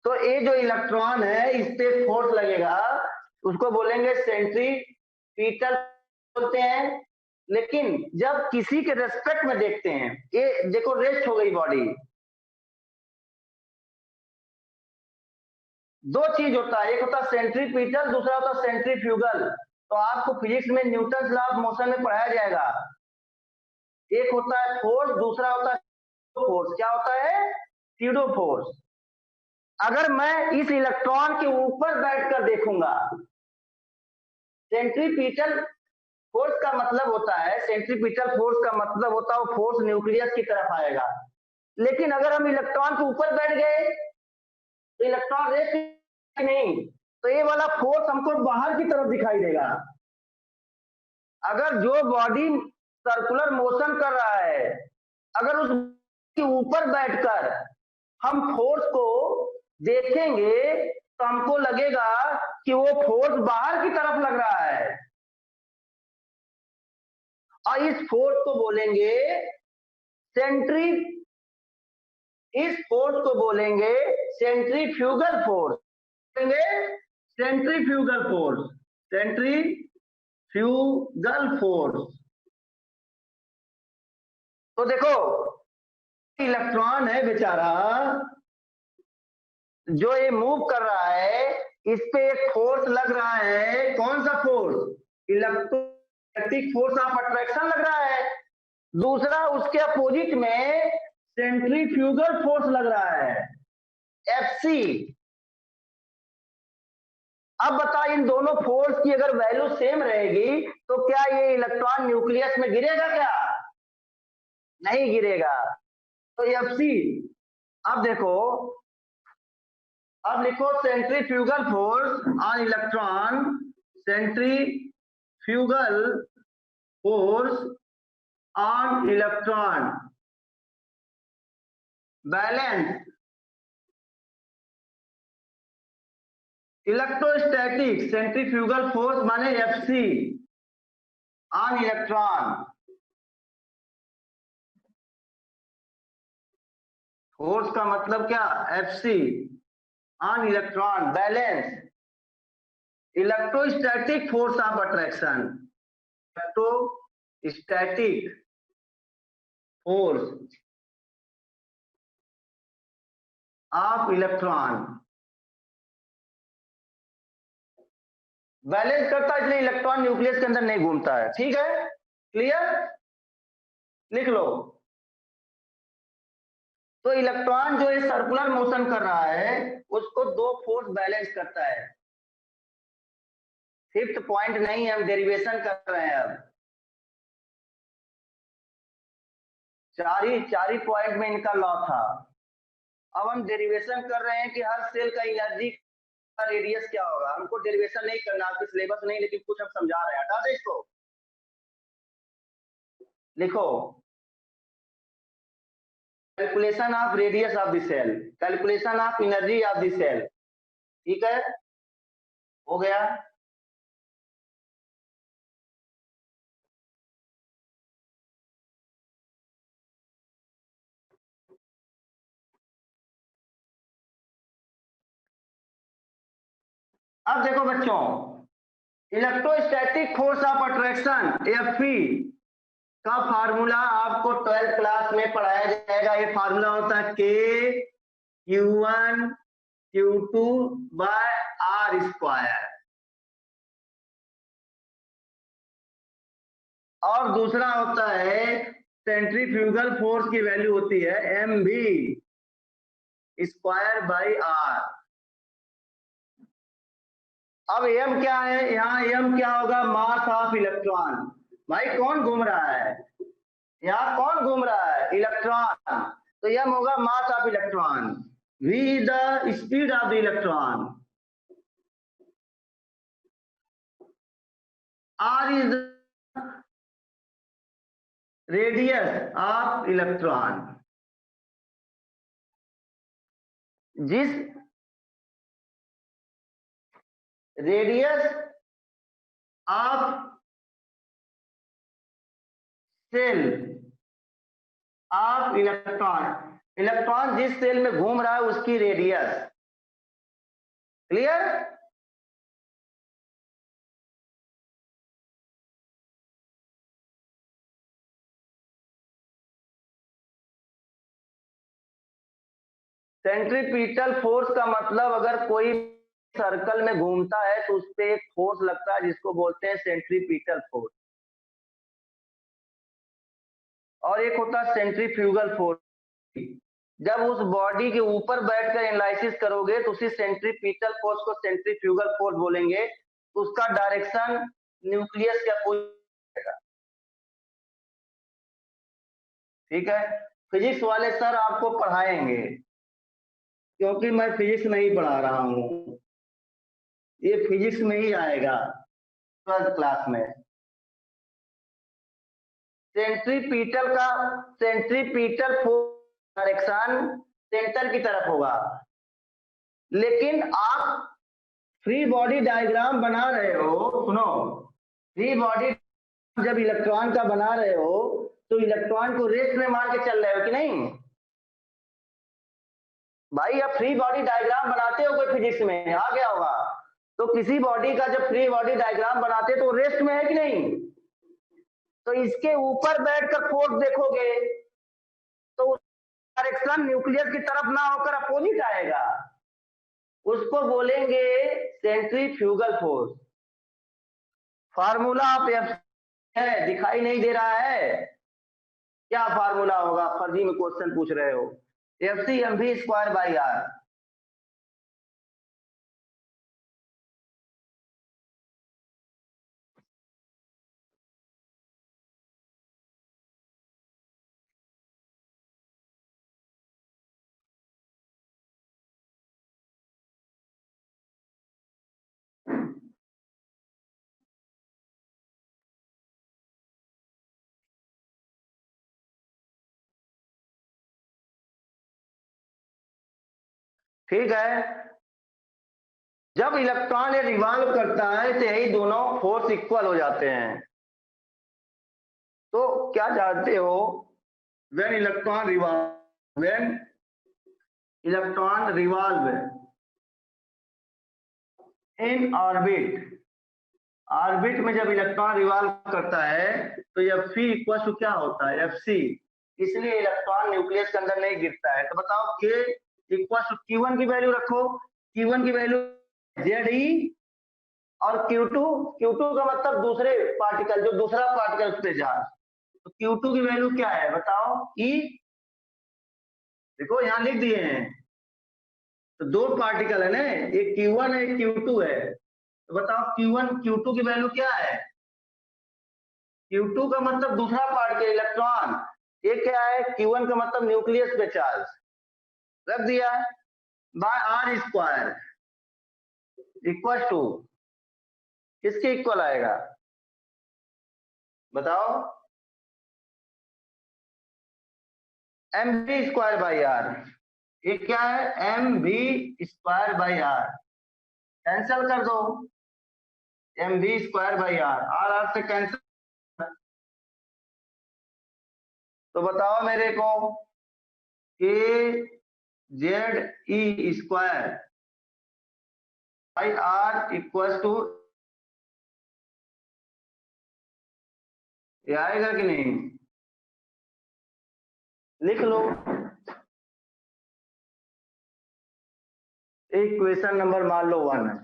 तो ये जो इलेक्ट्रॉन है इस पे फोर्स लगेगा, उसको बोलेंगे सेंट्रीपिटल बोलते हैं। लेकिन जब किसी के रेस्पेक्ट में देखते हैं, ये देखो रेस्ट हो गई बॉडी, दो चीज होता है, एक होता है सेंट्रीपिटल, दूसरा होता है सेंट्रीफ्यूगल। तो आपको फिजिक्स में न्यूटन लॉ ऑफ मोशन में पढ़ाया जाएगा। एक होता है फोर्स, दूसरा होता है फोर्स। क्या होता है? Pseudo force. अगर मैं इस इलेक्ट्रॉन के ऊपर बैठकर देखूंगा, सेंट्रीपिटल फोर्स का मतलब होता है, सेंट्रीपिटल फोर्स का मतलब होता है वो फोर्स न्यूक्लियस की तरफ आएगा। लेकिन अगर हम इलेक्ट्रॉन के ऊपर बैठ गए तो इलेक्ट्रॉन रेस नहीं, तो ये वाला फोर्स हमको बाहर की तरफ दिखाई देगा। अगर जो बॉडी सर्कुलर मोशन कर रहा है, अगर उस के ऊपर बैठकर हम फोर्स को देखेंगे तो हमको लगेगा कि वो फोर्स बाहर की तरफ लग रहा है, और इस फोर्स को बोलेंगे इस फोर्स को बोलेंगे centrifugal force. Centrifugal force, centrifugal force. तो देखो, इलेक्ट्रॉन है बेचारा, जो ये मूव कर रहा है, इस पे एक फोर्स लग रहा है। कौन सा force? Electrostatic force of attraction लग रहा है। दूसरा उसके अपोजिट में सेंट्रीफ्यूगल फोर्स लग रहा है, Fc। अब बता, इन दोनों फोर्स की अगर वैल्यू सेम रहेगी तो क्या ये इलेक्ट्रॉन न्यूक्लियस में गिरेगा? क्या नहीं गिरेगा। तो Fc। अब देखो, अब लिखो centrifugal force on electron, centrifugal force on electron balance electrostatic centrifugal force माने Fc ऑन इलेक्ट्रॉन। फोर्स का मतलब क्या? Fc on electron balance electrostatic force of attraction, electrostatic force of electron balance करता है, इसलिए इलेक्ट्रॉन न्यूक्लियस के अंदर नहीं घूमता है। ठीक है, क्लियर? लिख लो। तो इलेक्ट्रॉन जो है सर्कुलर मोशन कर रहा है, उसको दो फोर्स बैलेंस करता है। फिफ्थ पॉइंट नहीं है, हम डेरिवेशन कर रहे हैं। अब चार ही पॉइंट में इनका लॉ था। अब हम डेरिवेशन कर रहे हैं कि हर सेल का एनर्जी का रेडियस क्या होगा। हमको डेरिवेशन नहीं करना, आपकी सिलेबस नहीं, लेकिन कुछ हम समझा रहे हैं। हटा दे इसको, लिखो calculation of radius of the shell, calculation of energy of the shell. ठीक है, हो गया। अब देखो बच्चों, electrostatic force of attraction Fp का फार्मूला आपको 12th क्लास में पढ़ाया जाएगा। ये फार्मूला होता है K(Q1 Q2 bye R square. और दूसरा होता है सेंट्रीफ्यूगल फोर्स की वैल्यू होती है mv स्क्वायर बाई R। अब m क्या है? यहाँ m क्या होगा? Mass of electron. भाई कौन घूम रहा है? यहाँ कौन घूम रहा है? इलेक्ट्रॉन। तो m होगा mass of electron. v is the speed of the electron. r is radius of electron. जिस radius of shell of electron, electron जिस सेल में घूम रहा है उसकी रेडियस। क्लियर? सेंट्रीपिटल फोर्स का मतलब, अगर कोई सर्कल में घूमता है तो उस पर एक फोर्स लगता है जिसको बोलते हैं सेंट्रीपिटल फोर्स, और एक होता है सेंट्रीफ्यूगल फोर्स। जब उस बॉडी के ऊपर बैठकर एनालिसिस करोगे तो उसी सेंट्रीपिटल फोर्स को सेंट्रीफ्यूगल फोर्स बोलेंगे, तो उसका डायरेक्शन न्यूक्लियस के अपोजिट है। ठीक है, फिजिक्स वाले सर आपको पढ़ाएंगे, क्योंकि मैं फिजिक्स नहीं पढ़ा रहा हूं, ये फिजिक्स में ही आएगा 12th क्लास में। सेंट्रीपिटल फोर्स डायरेक्शन सेंटर की तरफ होगा, लेकिन आप फ्री बॉडी डायग्राम बना रहे हो, सुनो, फ्री बॉडी जब इलेक्ट्रॉन का बना रहे हो तो इलेक्ट्रॉन को रेस्ट में मान के चल रहे हो कि नहीं भाई? अब फ्री बॉडी डायग्राम बनाते हो कोई फिजिक्स में आ गया होगा, तो किसी बॉडी का जब फ्री बॉडी डायग्राम बनाते तो रेस्ट में है कि नहीं? तो इसके ऊपर बैठकर फोर्स देखोगे तो डायरेक्शन न्यूक्लियस की तरफ ना होकर अपोजिट आएगा, उसको बोलेंगे सेंट्रीफ्यूगल फोर्स। फार्मूला आप है, दिखाई नहीं दे रहा है? क्या फार्मूला होगा? फर्जी में क्वेश्चन पूछ रहे हो। Fc/mv²/r। ठीक है, जब इलेक्ट्रॉन ये रिवॉल्व करता है तो यही दोनों फोर्स इक्वल हो जाते हैं। तो क्या जानते हो, when electron revolve in orbit में जब इलेक्ट्रॉन रिवॉल्व करता है तो Fc इक्वल टू क्या होता है? Fc। इसलिए इलेक्ट्रॉन न्यूक्लियस के अंदर नहीं गिरता है। तो बताओ K इक्वल टू Q1 की वैल्यू रखो, Q1 की वैल्यू Ze और Q2 का मतलब दूसरे पार्टिकल, जो दूसरा पार्टिकल उस पे जा, तो Q2 की वैल्यू क्या है बताओ? E। देखो यहां लिख दिए हैं, तो दो पार्टिकल है ना, एक Q1 है, एक Q2 है। तो बताओ Q1 Q2 की वैल्यू क्या है? Q2 का मतलब दूसरा पार्टिकल इलेक्ट्रॉन, ये क्या है? Q1 का मतलब न्यूक्लियस पे चार्ज। रख दिया बाय r² इक्वल टू किसके इक्वल आएगा बताओ? mv²/r। ये क्या है? mv²/r। कैंसल कर दो, mv²/r, r से कैंसल। तो बताओ मेरे को कि Ze²/r इक्वल टू ये आएगा कि नहीं? लिख लो, इक्वेशन नंबर मान लो 1 है।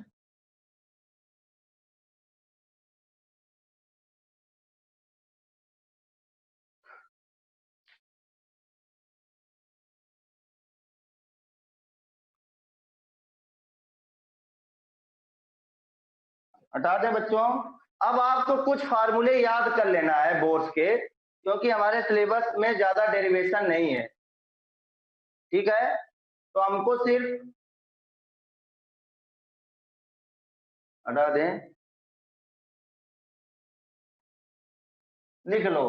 हटा दें बच्चों। अब आपको कुछ फार्मूले याद कर लेना है बोर्ड्स के, क्योंकि हमारे सिलेबस में ज्यादा डेरिवेशन नहीं है। ठीक है, तो हमको सिर्फ हटा दें, लिख लो,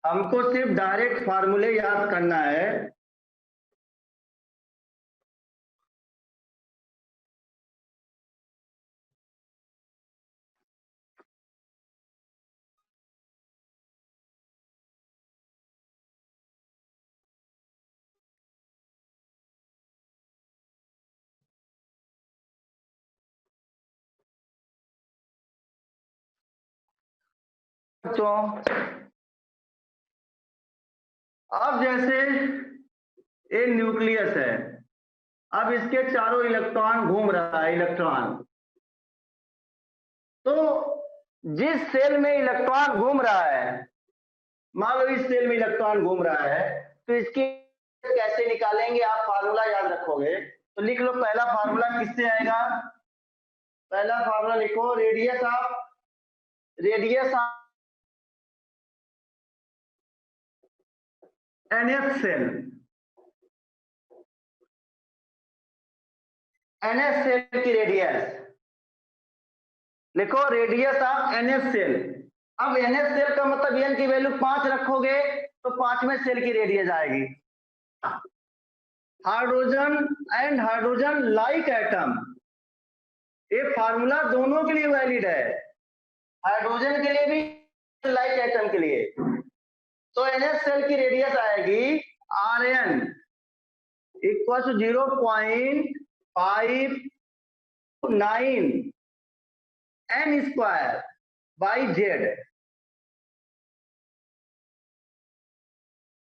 हमको सिर्फ डायरेक्ट फार्मूले याद करना है। बच्चों अब जैसे ये न्यूक्लियस है, अब इसके चारों इलेक्ट्रॉन घूम रहा है, इलेक्ट्रॉन। तो जिस सेल में इलेक्ट्रॉन घूम रहा है, मान लो इस सेल में इलेक्ट्रॉन घूम रहा है, तो इसकी कैसे निकालेंगे आप फार्मूला याद रखोगे तो लिख लो। पहला फार्मूला किससे आएगा? पहला फार्मूला लिखो, radius of NH shell, NH shell की रेडियस लिखो, रेडियस ऑफ NH सेल। अब NH सेल का मतलब n की वैल्यू 5 रखोगे तो 5वें सेल की रेडियस आएगी। Hydrogen and hydrogen like atom, ये फार्मूला दोनों के लिए वैलिड है, हाइड्रोजन के लिए भी लाइक एटम के लिए। तो NH सेल की रेडियस आएगी Rn equal to 0.59 n square by Z।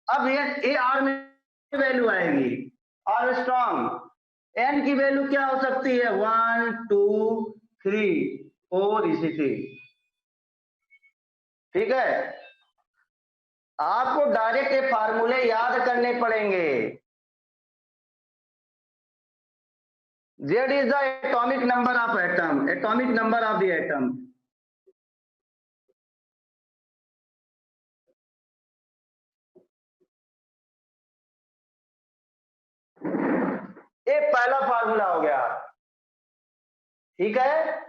अब ये R में वैल्यू आएगी, आर्मस्ट्रॉन्ग। n की वैल्यू क्या हो सकती है? 1 2 3 4 इसी। ठीक है, आपको डायरेक्ट ये फार्मूले याद करने पड़ेंगे। Z is the atomic number of atom, atomic number of the atom। ये पहला फार्मूला हो गया। ठीक है,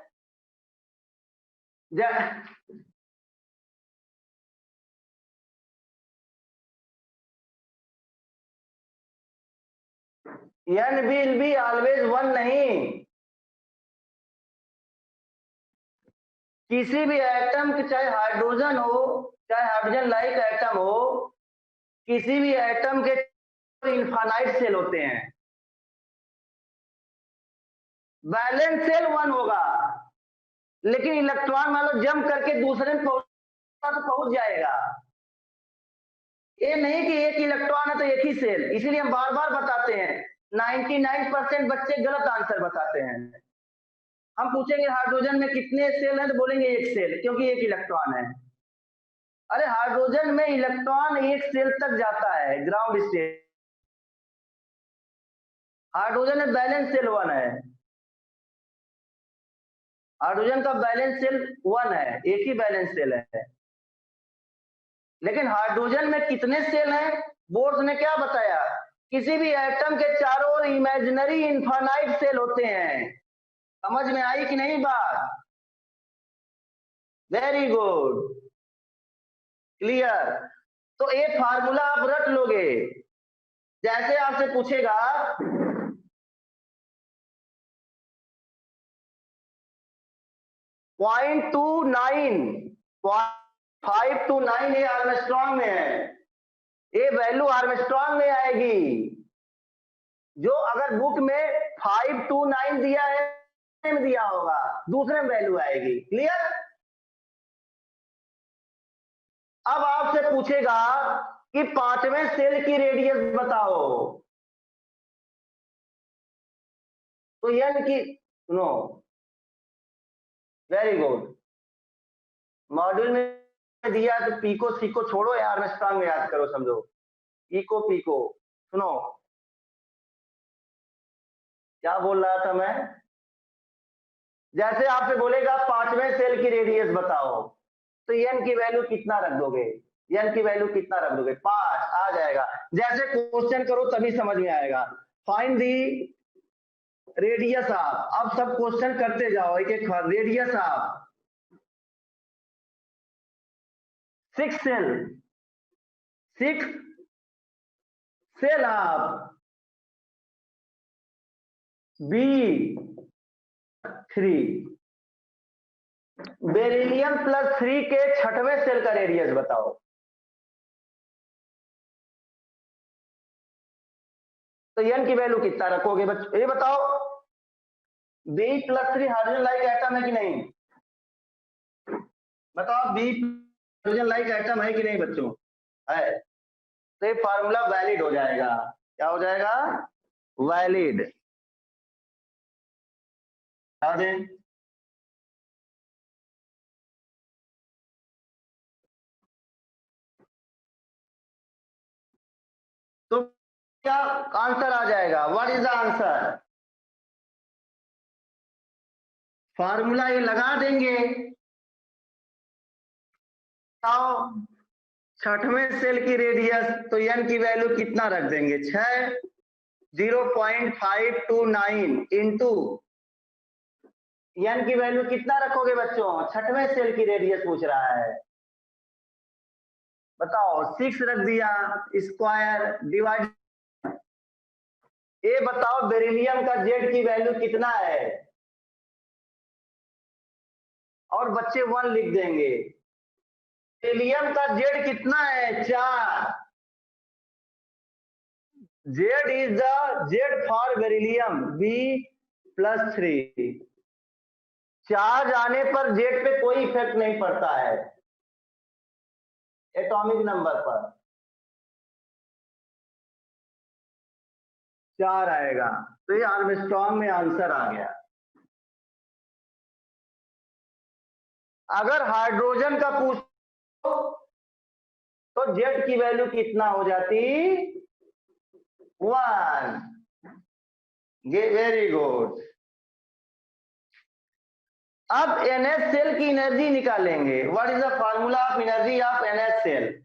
n will be always 1 नहीं, किसी भी एटम के, चाहे हाइड्रोजन हो चाहे हाइड्रोजन लाइक एटम हो, किसी भी एटम के इनफाइनाइट सेल होते हैं। बैलेंस सेल 1 होगा, लेकिन इलेक्ट्रॉन मान लो जंप करके दूसरे में पहुंच जाएगा। ये नहीं कि एक इलेक्ट्रॉन है तो एक ही सेल, इसीलिए हम बार बार बताते हैं 99% बच्चे गलत आंसर बताते हैं। हम पूछेंगे हाइड्रोजन में कितने सेल हैं तो बोलेंगे एक सेल, क्योंकि एक इलेक्ट्रॉन है। अरे हाइड्रोजन में इलेक्ट्रॉन एक सेल तक जाता है, ग्राउंड स्टेट। हाइड्रोजन में बैलेंस सेल 1 है, हाइड्रोजन का बैलेंस सेल 1 है, एक ही बैलेंस सेल है। लेकिन हाइड्रोजन में कितने सेल हैं? बोर्ड ने क्या बताया? किसी भी एटम के चारों ओर इमेजिनरी इनफाइनाइट सेल होते हैं। समझ में आई कि नहीं बात? Very good, clear. तो ये फार्मूला आप रट लोगे। जैसे आपसे पूछेगा 0.529 ये आर्मस्ट्रॉन्ग में है, ये वैल्यू आर्मस्ट्रॉन्ग में आएगी। जो अगर बुक में 529 दिया है दिया होगा, दूसरे में वैल्यू आएगी। क्लियर? अब आपसे पूछेगा कि 5वें सेल की रेडियस बताओ, तो n की, सुनो, वेरी गुड, मॉड्यूल में दिया तो पीको सीको छोड़ो, आर्मस्ट्रॉन्ग में याद करो, समझो इको पीको। सुनो क्या बोल रहा था मैं। जैसे आपसे बोलेगा 5वें सेल की रेडियस बताओ, तो n की वैल्यू कितना रख दोगे? n की वैल्यू कितना रख दोगे? 5 आ जाएगा। जैसे क्वेश्चन करो तभी समझ में आएगा। फाइंड दी रेडियस ऑफ, अब सब क्वेश्चन करते जाओ एक एक। Radius of 6 shell, 6 shell of B3, beryllium +3 के 6वें सेल का रेडियस बताओ। तो n की वैल्यू कितना रखोगे बच्चों? ये बताओ, B+3 हाइड्रोजन लाइक एटम है कि नहीं? बताओ, B हाइड्रोजन लाइक एटम है कि नहीं बच्चों? है। तो ये फार्मूला वैलिड हो जाएगा। क्या हो जाएगा? वैलिड। बता दें। तो क्या आंसर आ जाएगा? What is the answer? Formula ये लगा देंगे। छठवें सेल की रेडियस, तो एन की वैल्यू कितना रख देंगे? 6, 0.529 इंटू एन की वैल्यू कितना रखोगे बच्चों? छठवें सेल की रेडियस पूछ रहा है, बताओ। 6 रख दिया, स्क्वायर डिवाइड। ये बताओ बेरिलियम का जेड की वैल्यू कितना है? और बच्चे 1 लिख देंगे। बेरिलियम का जेड कितना है? 4। Z is the Z for beryllium B+3। Charge आने पर जेड पे कोई इफेक्ट नहीं पड़ता है एटॉमिक नंबर पर। 4 आएगा, तो ये आर्मस्ट्रॉन्ग में आंसर आ गया। अगर हाइड्रोजन का पूछ तो जेड की वैल्यू कितना हो जाती? 1। Very good. अब NH सेल की एनर्जी निकालेंगे। What is the formula of energy of NH shell?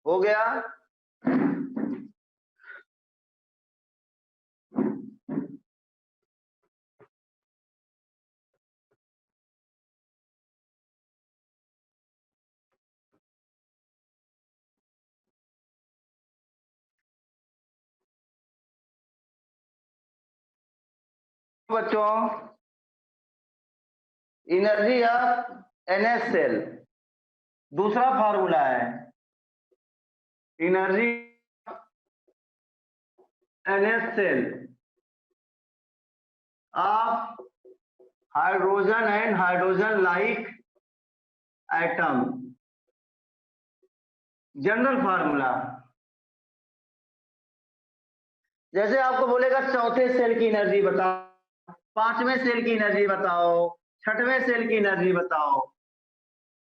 हो गया। बच्चों एनर्जी ऑफ NH सेल दूसरा फार्मूला है, energy NH shell of hydrogen and hydrogen like atom. General formula, जैसे आपको बोलेगा चौथे सेल की एनर्जी बताओ, पांचवें सेल की एनर्जी बताओ, छठवें सेल की एनर्जी बताओ।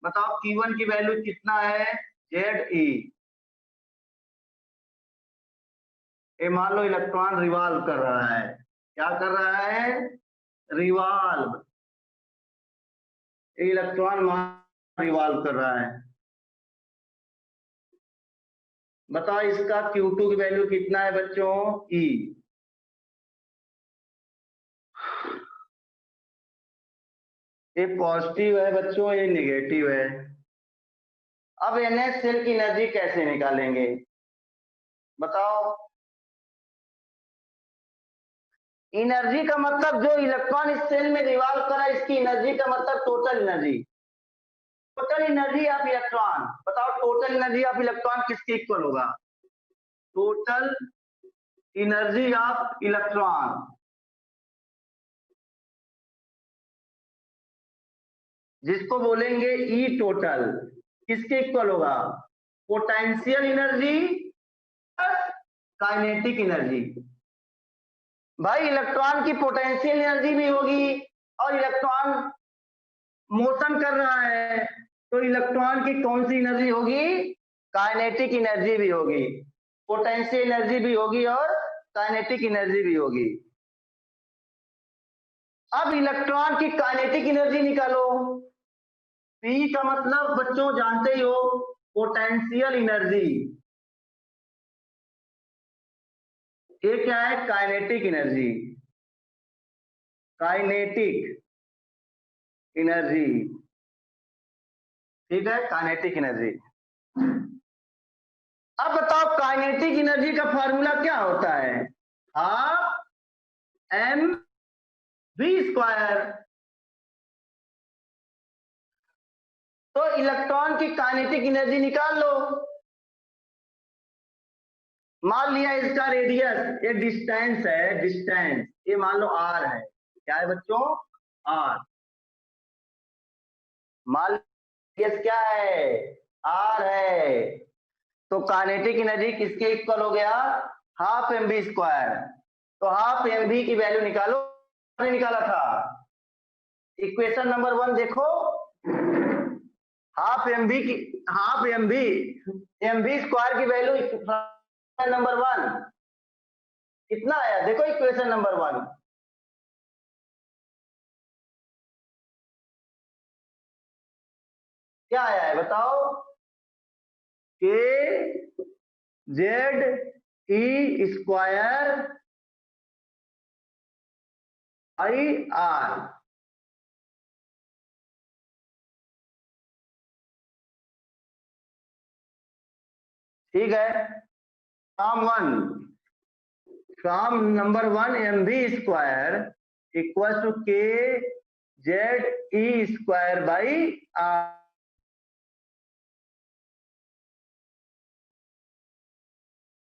बताओ Q1 की वैल्यू कितना है? Ze। ये मान लो इलेक्ट्रॉन रिवॉल्व कर रहा है। क्या कर रहा है? रिवॉल्व। इलेक्ट्रॉन रिवॉल्व कर रहा है। बताओ इसका Q2 की वैल्यू कितना है बच्चों? E। ये पॉजिटिव है बच्चों, ये नेगेटिव है। अब NH सेल की एनर्जी कैसे निकालेंगे बताओ? एनर्जी का मतलब जो इलेक्ट्रॉन इस सेल में रिवॉल्व कर रहा है, इसकी एनर्जी का मतलब total energy. Total energy of electron, बताओ टोटल एनर्जी ऑफ इलेक्ट्रॉन किसके इक्वल होगा? टोटल एनर्जी ऑफ इलेक्ट्रॉन, जिसको बोलेंगे ई टोटल, किसके इक्वल होगा? Potential energy plus kinetic energy. भाई इलेक्ट्रॉन की पोटेंशियल एनर्जी भी होगी और इलेक्ट्रॉन मोशन कर रहा है, तो इलेक्ट्रॉन की कौन सी एनर्जी होगी? काइनेटिक एनर्जी भी होगी, पोटेंशियल एनर्जी भी होगी और काइनेटिक एनर्जी भी होगी। अब इलेक्ट्रॉन की काइनेटिक एनर्जी निकालो। P का मतलब बच्चों जानते ही हो, पोटेंशियल एनर्जी। ये क्या है? Kinetic energy. काइनेटिक एनर्जी, ठीक है, काइनेटिक एनर्जी। अब बताओ काइनेटिक एनर्जी का फार्मूला क्या होता है? Half mv²। तो इलेक्ट्रॉन की काइनेटिक एनर्जी निकाल लो। मान लिया इसका रेडियस, ये डिस्टेंस है, डिस्टेंस ये मान लो r है। क्या है बच्चों? r। मान रेडियस क्या है? r है। तो काइनेटिक एनर्जी किसके इक्वल हो गया? Half mv square. तो हाफ mv की वैल्यू निकालो, निकाला था। इक्वेशन नंबर 1 देखो, हाफ mv स्क्वायर की वैल्यू नंबर 1 कितना आया? देखो इक्वेशन नंबर 1 क्या आया है बताओ? के Z E square I R. ठीक है। From number 1 mv square equal to K Z E square by R.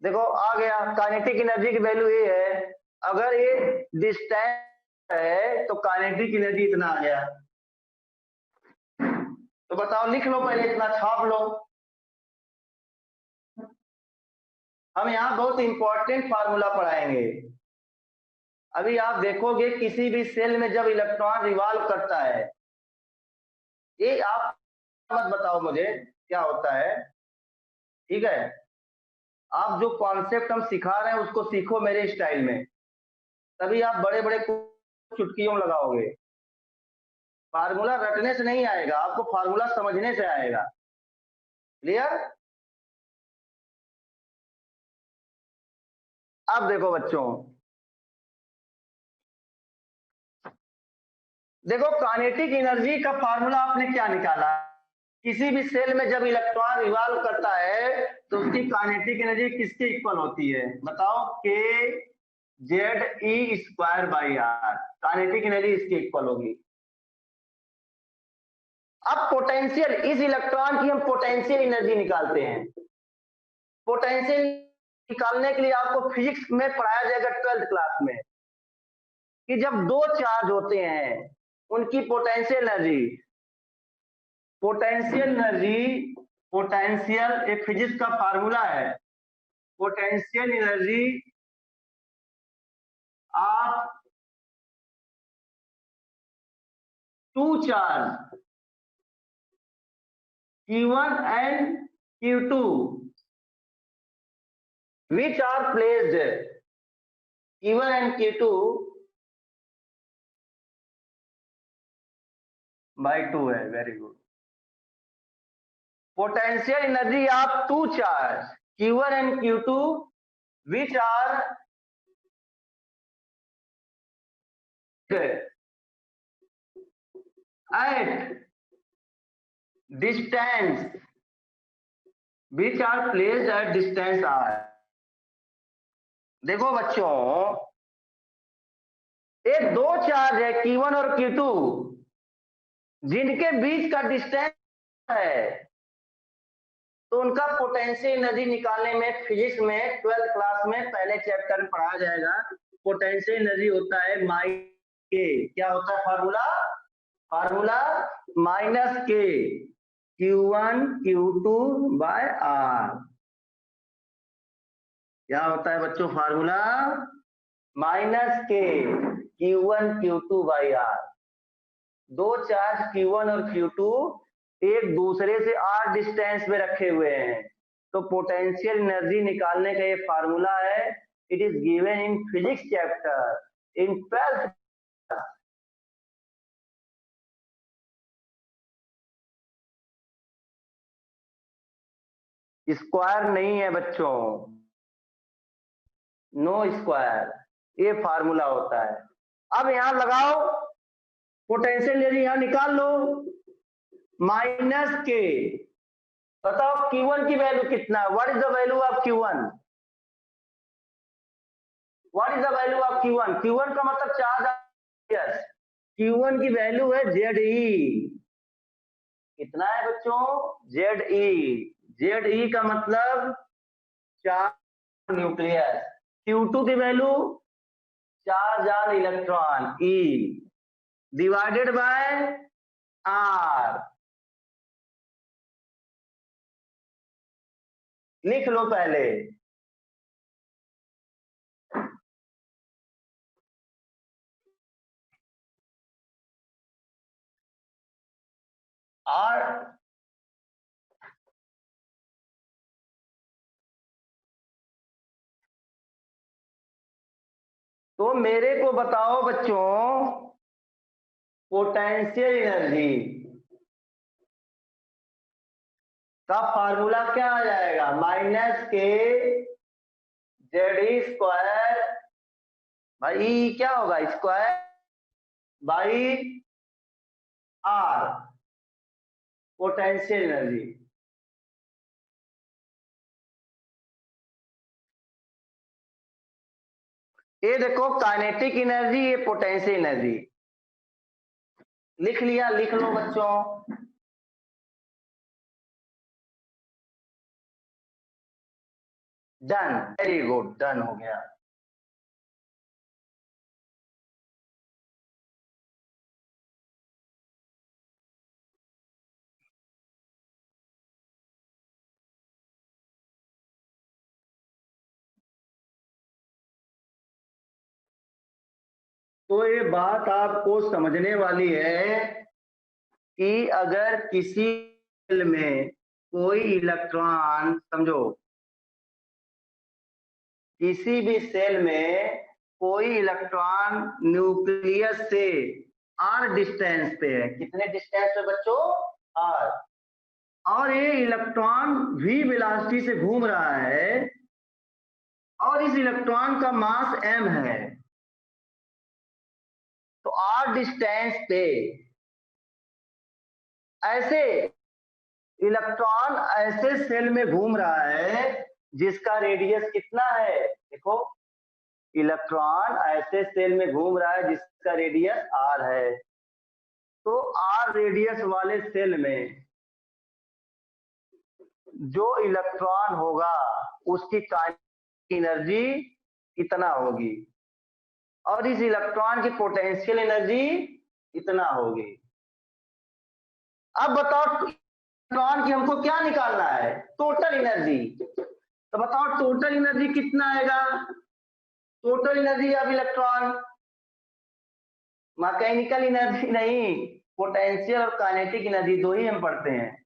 देखो आ गया, काइनेटिक एनर्जी की वैल्यू ये है। अगर ये डिस्टेंस है तो काइनेटिक एनर्जी इतना आ गया। तो बताओ, लिख लो पहले, इतना छाप लो। हम यहाँ बहुत इंपॉर्टेंट फार्मूला पढ़ाएंगे। अभी आप देखोगे किसी भी सेल में जब इलेक्ट्रॉन रिवॉल्व करता है, ये आप मत बताओ मुझे क्या होता है, ठीक है? आप जो कॉन्सेप्ट हम सिखा रहे हैं उसको सीखो मेरे स्टाइल में, तभी आप बड़े बड़े चुटकियों में लगाओगे। फार्मूला रटने से नहीं आएगा, आपको फार्मूला समझने से आएगा। क्लियर? अब देखो बच्चों, देखो काइनेटिक एनर्जी का फार्मूला आपने क्या निकाला? किसी भी सेल में जब इलेक्ट्रॉन रिवॉल्व करता है तो उसकी काइनेटिक एनर्जी किसके इक्वल होती है? बताओ, के Z E square by r. Kinetic energy इसके इक्वल होगी। अब पोटेंशियल, इस इलेक्ट्रॉन की हम पोटेंशियल एनर्जी निकालते हैं। पोटेंशियल निकालने के लिए आपको फिजिक्स में पढ़ाया जाएगा 12th क्लास में, कि जब दो चार्ज होते हैं उनकी पोटेंशियल एनर्जी, पोटेंशियल एक फिजिक्स का फार्मूला है। Potential energy of two charge Q1 and Q2 which are placed, Q1 and Q2 by 2 है। Very good. Potential energy of two charge Q1 and Q2 which are at distance, which are placed at distance r। देखो बच्चों, ये दो चार्ज है Q1 और Q2, जिनके बीच का डिस्टेंस है, तो उनका पोटेंशियल एनर्जी निकालने में फिजिक्स में 12th क्लास में पहले चैप्टर में पढ़ाया जाएगा। पोटेंशियल एनर्जी होता है माइनस के, क्या होता है फार्मूला माइनस के Q1 Q2 बाय आर। क्या होता है बच्चों फार्मूला? माइनस के Q1 Q2 बाई आर। दो चार्ज Q1 और Q2 एक दूसरे से r डिस्टेंस में रखे हुए हैं, तो पोटेंशियल एनर्जी निकालने का ये फार्मूला है। It is given in physics chapter in 12th। Square नहीं है बच्चों, नो स्क्वायर, ये फार्मूला होता है। अब यहां लगाओ, पोटेंशियल एनर्जी यहां निकाल लो, माइनस के। बताओ Q1 की वैल्यू कितना? What is the value of Q1? What is the value of Q1? Q1 का मतलब चार्ज। यस, Q1 की वैल्यू है ZE। कितना है बच्चों? ZE। ZE का मतलब चार्ज न्यूक्लियस, Q2 की value charge on electron E divided by R। लिख लो पहले, R तो मेरे को बताओ बच्चों, पोटेंशियल एनर्जी का फार्मूला क्या आ जाएगा? माइनस के जेड स्क्वायर भाई क्या होगा, square by r, potential energy. ये देखो काइनेटिक एनर्जी, ये पोटेंशियल एनर्जी। लिख लिया, लिख लो बच्चों। डन, वेरी गुड, डन हो गया। तो ये बात आपको समझने वाली है कि अगर किसी सेल में कोई इलेक्ट्रॉन, समझो किसी भी सेल में कोई इलेक्ट्रॉन न्यूक्लियस से r डिस्टेंस पे है, कितने डिस्टेंस पे बच्चों? r। और ये इलेक्ट्रॉन v वेलोसिटी से घूम रहा है और इस इलेक्ट्रॉन का मास m है, तो r डिस्टेंस पे ऐसे इलेक्ट्रॉन ऐसे सेल में घूम रहा है जिसका रेडियस कितना है? देखो इलेक्ट्रॉन ऐसे सेल में घूम रहा है जिसका रेडियस r है। तो r रेडियस वाले सेल में जो इलेक्ट्रॉन होगा उसकी काइनेटिक एनर्जी कितना होगी, और इस इलेक्ट्रॉन की पोटेंशियल एनर्जी कितना होगी। अब बताओ इलेक्ट्रॉन की हमको क्या निकालना है? Total energy. तो बताओ टोटल एनर्जी कितना आएगा? Total energy of electron, mechanical energy नहीं, पोटेंशियल और काइनेटिक एनर्जी दो ही हम पढ़ते हैं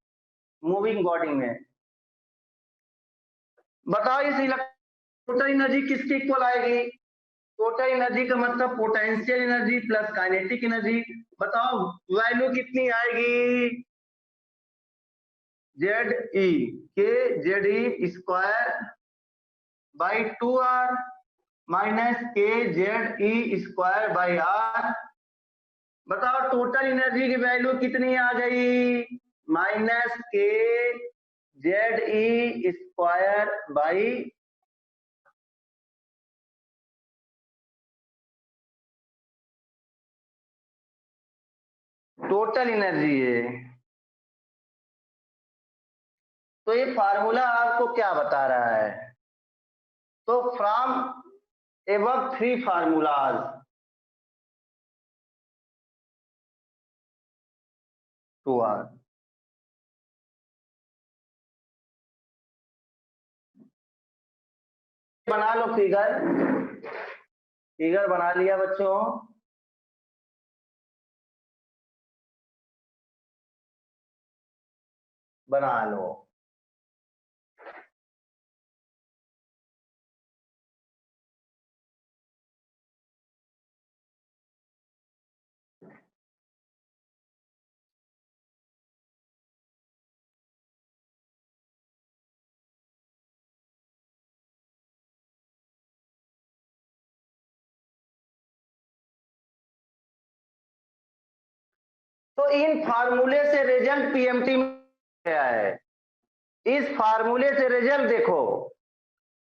मूविंग बॉडी में। बताओ इस टोटल एनर्जी किसके इक्वल आएगी? टोटल एनर्जी का मतलब potential energy plus kinetic energy. बताओ वैल्यू कितनी आएगी? Z E K Z E square by 2r minus K Z E square by R. बताओ टोटल एनर्जी की वैल्यू कितनी आ गई? Minus K Z E square by total energy है। तो ये फार्मूला आपको क्या बता रहा है? तो from above 3 formulas two are, बना लो फिगर, फिगर बना लिया बच्चों। बना लो। तो इन फार्मूले से रिजल्ट पीएमटी में गया है। इस फार्मूले से रिजल्ट देखो,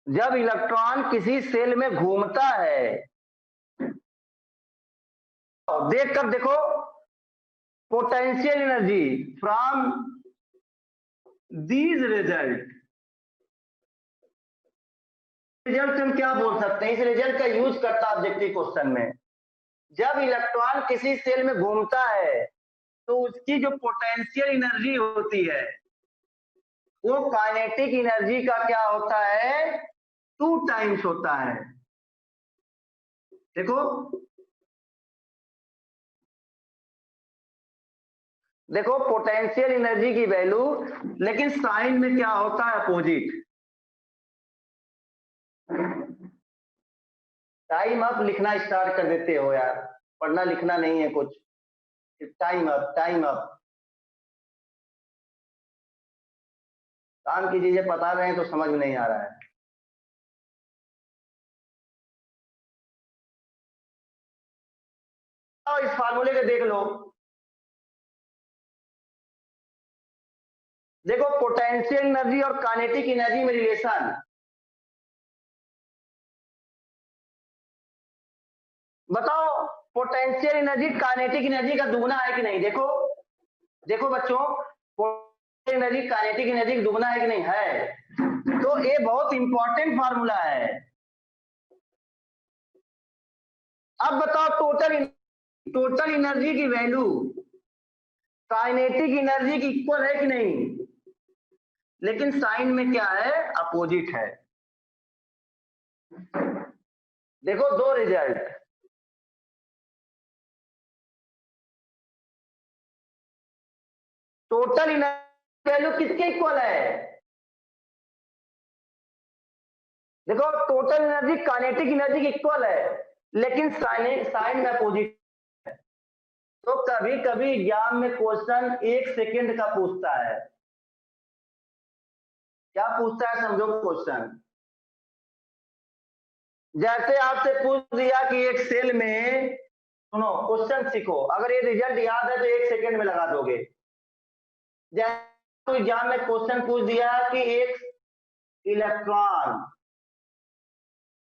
जब इलेक्ट्रॉन किसी सेल में घूमता है, देख कर देखो, potential energy from these result result हम क्या बोल सकते हैं, इस रिजल्ट का यूज करता ऑब्जेक्टिव क्वेश्चन में। जब इलेक्ट्रॉन किसी सेल में घूमता है तो उसकी जो पोटेंशियल एनर्जी होती है वो काइनेटिक एनर्जी का क्या होता है, 2 टाइम्स होता है। देखो देखो पोटेंशियल एनर्जी की वैल्यू, लेकिन साइन में क्या होता है, अपोजिट। टाइम अप लिखना स्टार्ट कर देते हो यार, पढ़ना लिखना नहीं है कुछ। Time up, time up. काम की चीजें बता रहे हैं तो समझ में नहीं आ रहा है। तो इस फार्मूले को देख लो। देखो पोटेंशियल एनर्जी और काइनेटिक एनर्जी में रिलेशन, बताओ पोटेंशियल एनर्जी काइनेटिक एनर्जी का दुगना है कि नहीं। देखो देखो बच्चों, पोटेंशियल एनर्जी काइनेटिक एनर्जी का दुगना है कि नहीं है। तो ये बहुत इंपॉर्टेंट फार्मूला है। अब बताओ टोटल एनर्जी की वैल्यू काइनेटिक एनर्जी की इक्वल है कि नहीं, लेकिन साइन में क्या है, अपोजिट है। देखो दो रिजल्ट, टोटल एनर्जी वैल्यू किसके इक्वल है। देखो टोटल एनर्जी काइनेटिक एनर्जी की इक्वल है, लेकिन साइन में अपोजिट। तो कभी कभी एग्जाम में क्वेश्चन 1 सेकेंड का पूछता है। क्या पूछता है समझो क्वेश्चन। जैसे आपसे पूछ दिया कि एक सेल में, सुनो क्वेश्चन सीखो, अगर ये रिजल्ट याद है तो 1 सेकेंड में लगा दोगे। जैसे एग्जाम में क्वेश्चन पूछ दिया कि एक इलेक्ट्रॉन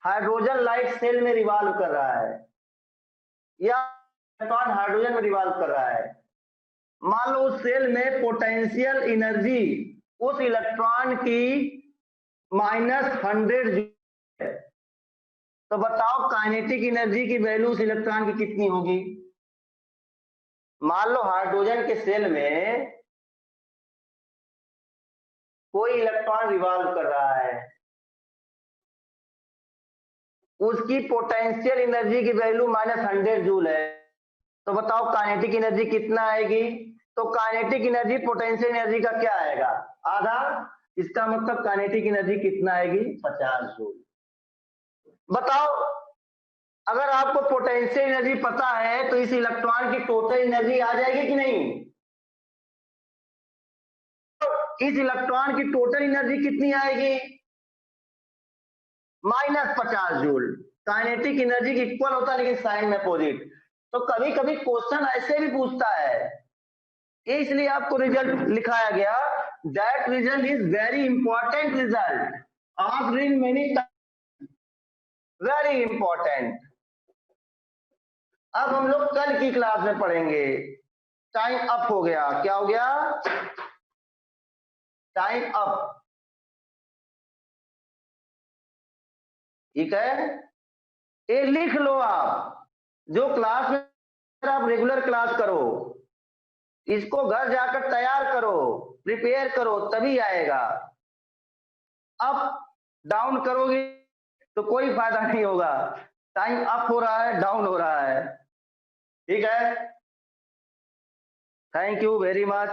हाइड्रोजन लाइट सेल में रिवॉल्व कर रहा है, या इलेक्ट्रॉन हाइड्रोजन में रिवॉल्व कर रहा है। मान लो उस सेल में पोटेंशियल एनर्जी उस इलेक्ट्रॉन की -100 है। तो बताओ काइनेटिक एनर्जी की वैल्यू उस इलेक्ट्रॉन की कितनी होगी। मान लो हाइड्रोजन के सेल में कोई इलेक्ट्रॉन रिवॉल्व कर रहा है, उसकी पोटेंशियल एनर्जी की वैल्यू -100 जूल है। तो बताओ काइनेटिक एनर्जी कितना आएगी। तो काइनेटिक एनर्जी पोटेंशियल एनर्जी का क्या आएगा, आधा। इसका मतलब काइनेटिक एनर्जी कितना आएगी, 50 जूल। बताओ अगर आपको पोटेंशियल एनर्जी पता है तो इस इलेक्ट्रॉन की टोटल एनर्जी आ जाएगी कि नहीं। इस इलेक्ट्रॉन की टोटल एनर्जी कितनी आएगी, -50 जूल। काइनेटिक एनर्जी की इक्वल होता है, लेकिन साइन में अपोजिट। तो कभी कभी क्वेश्चन ऐसे भी पूछता है, इसलिए आपको रिजल्ट लिखाया गया। That result is very important result of read many, very important. अब हम लोग कल की क्लास में पढ़ेंगे। टाइम अप हो गया, क्या हो गया, टाइम अप। ठीक है, ये लिख लो आप, जो क्लास में आप रेगुलर क्लास करो, इसको घर जाकर तैयार करो, प्रिपेयर करो, तभी आएगा। अप डाउन करोगे तो कोई फायदा नहीं होगा। टाइम अप हो रहा है, डाउन हो रहा है। ठीक है, थैंक यू वेरी मच।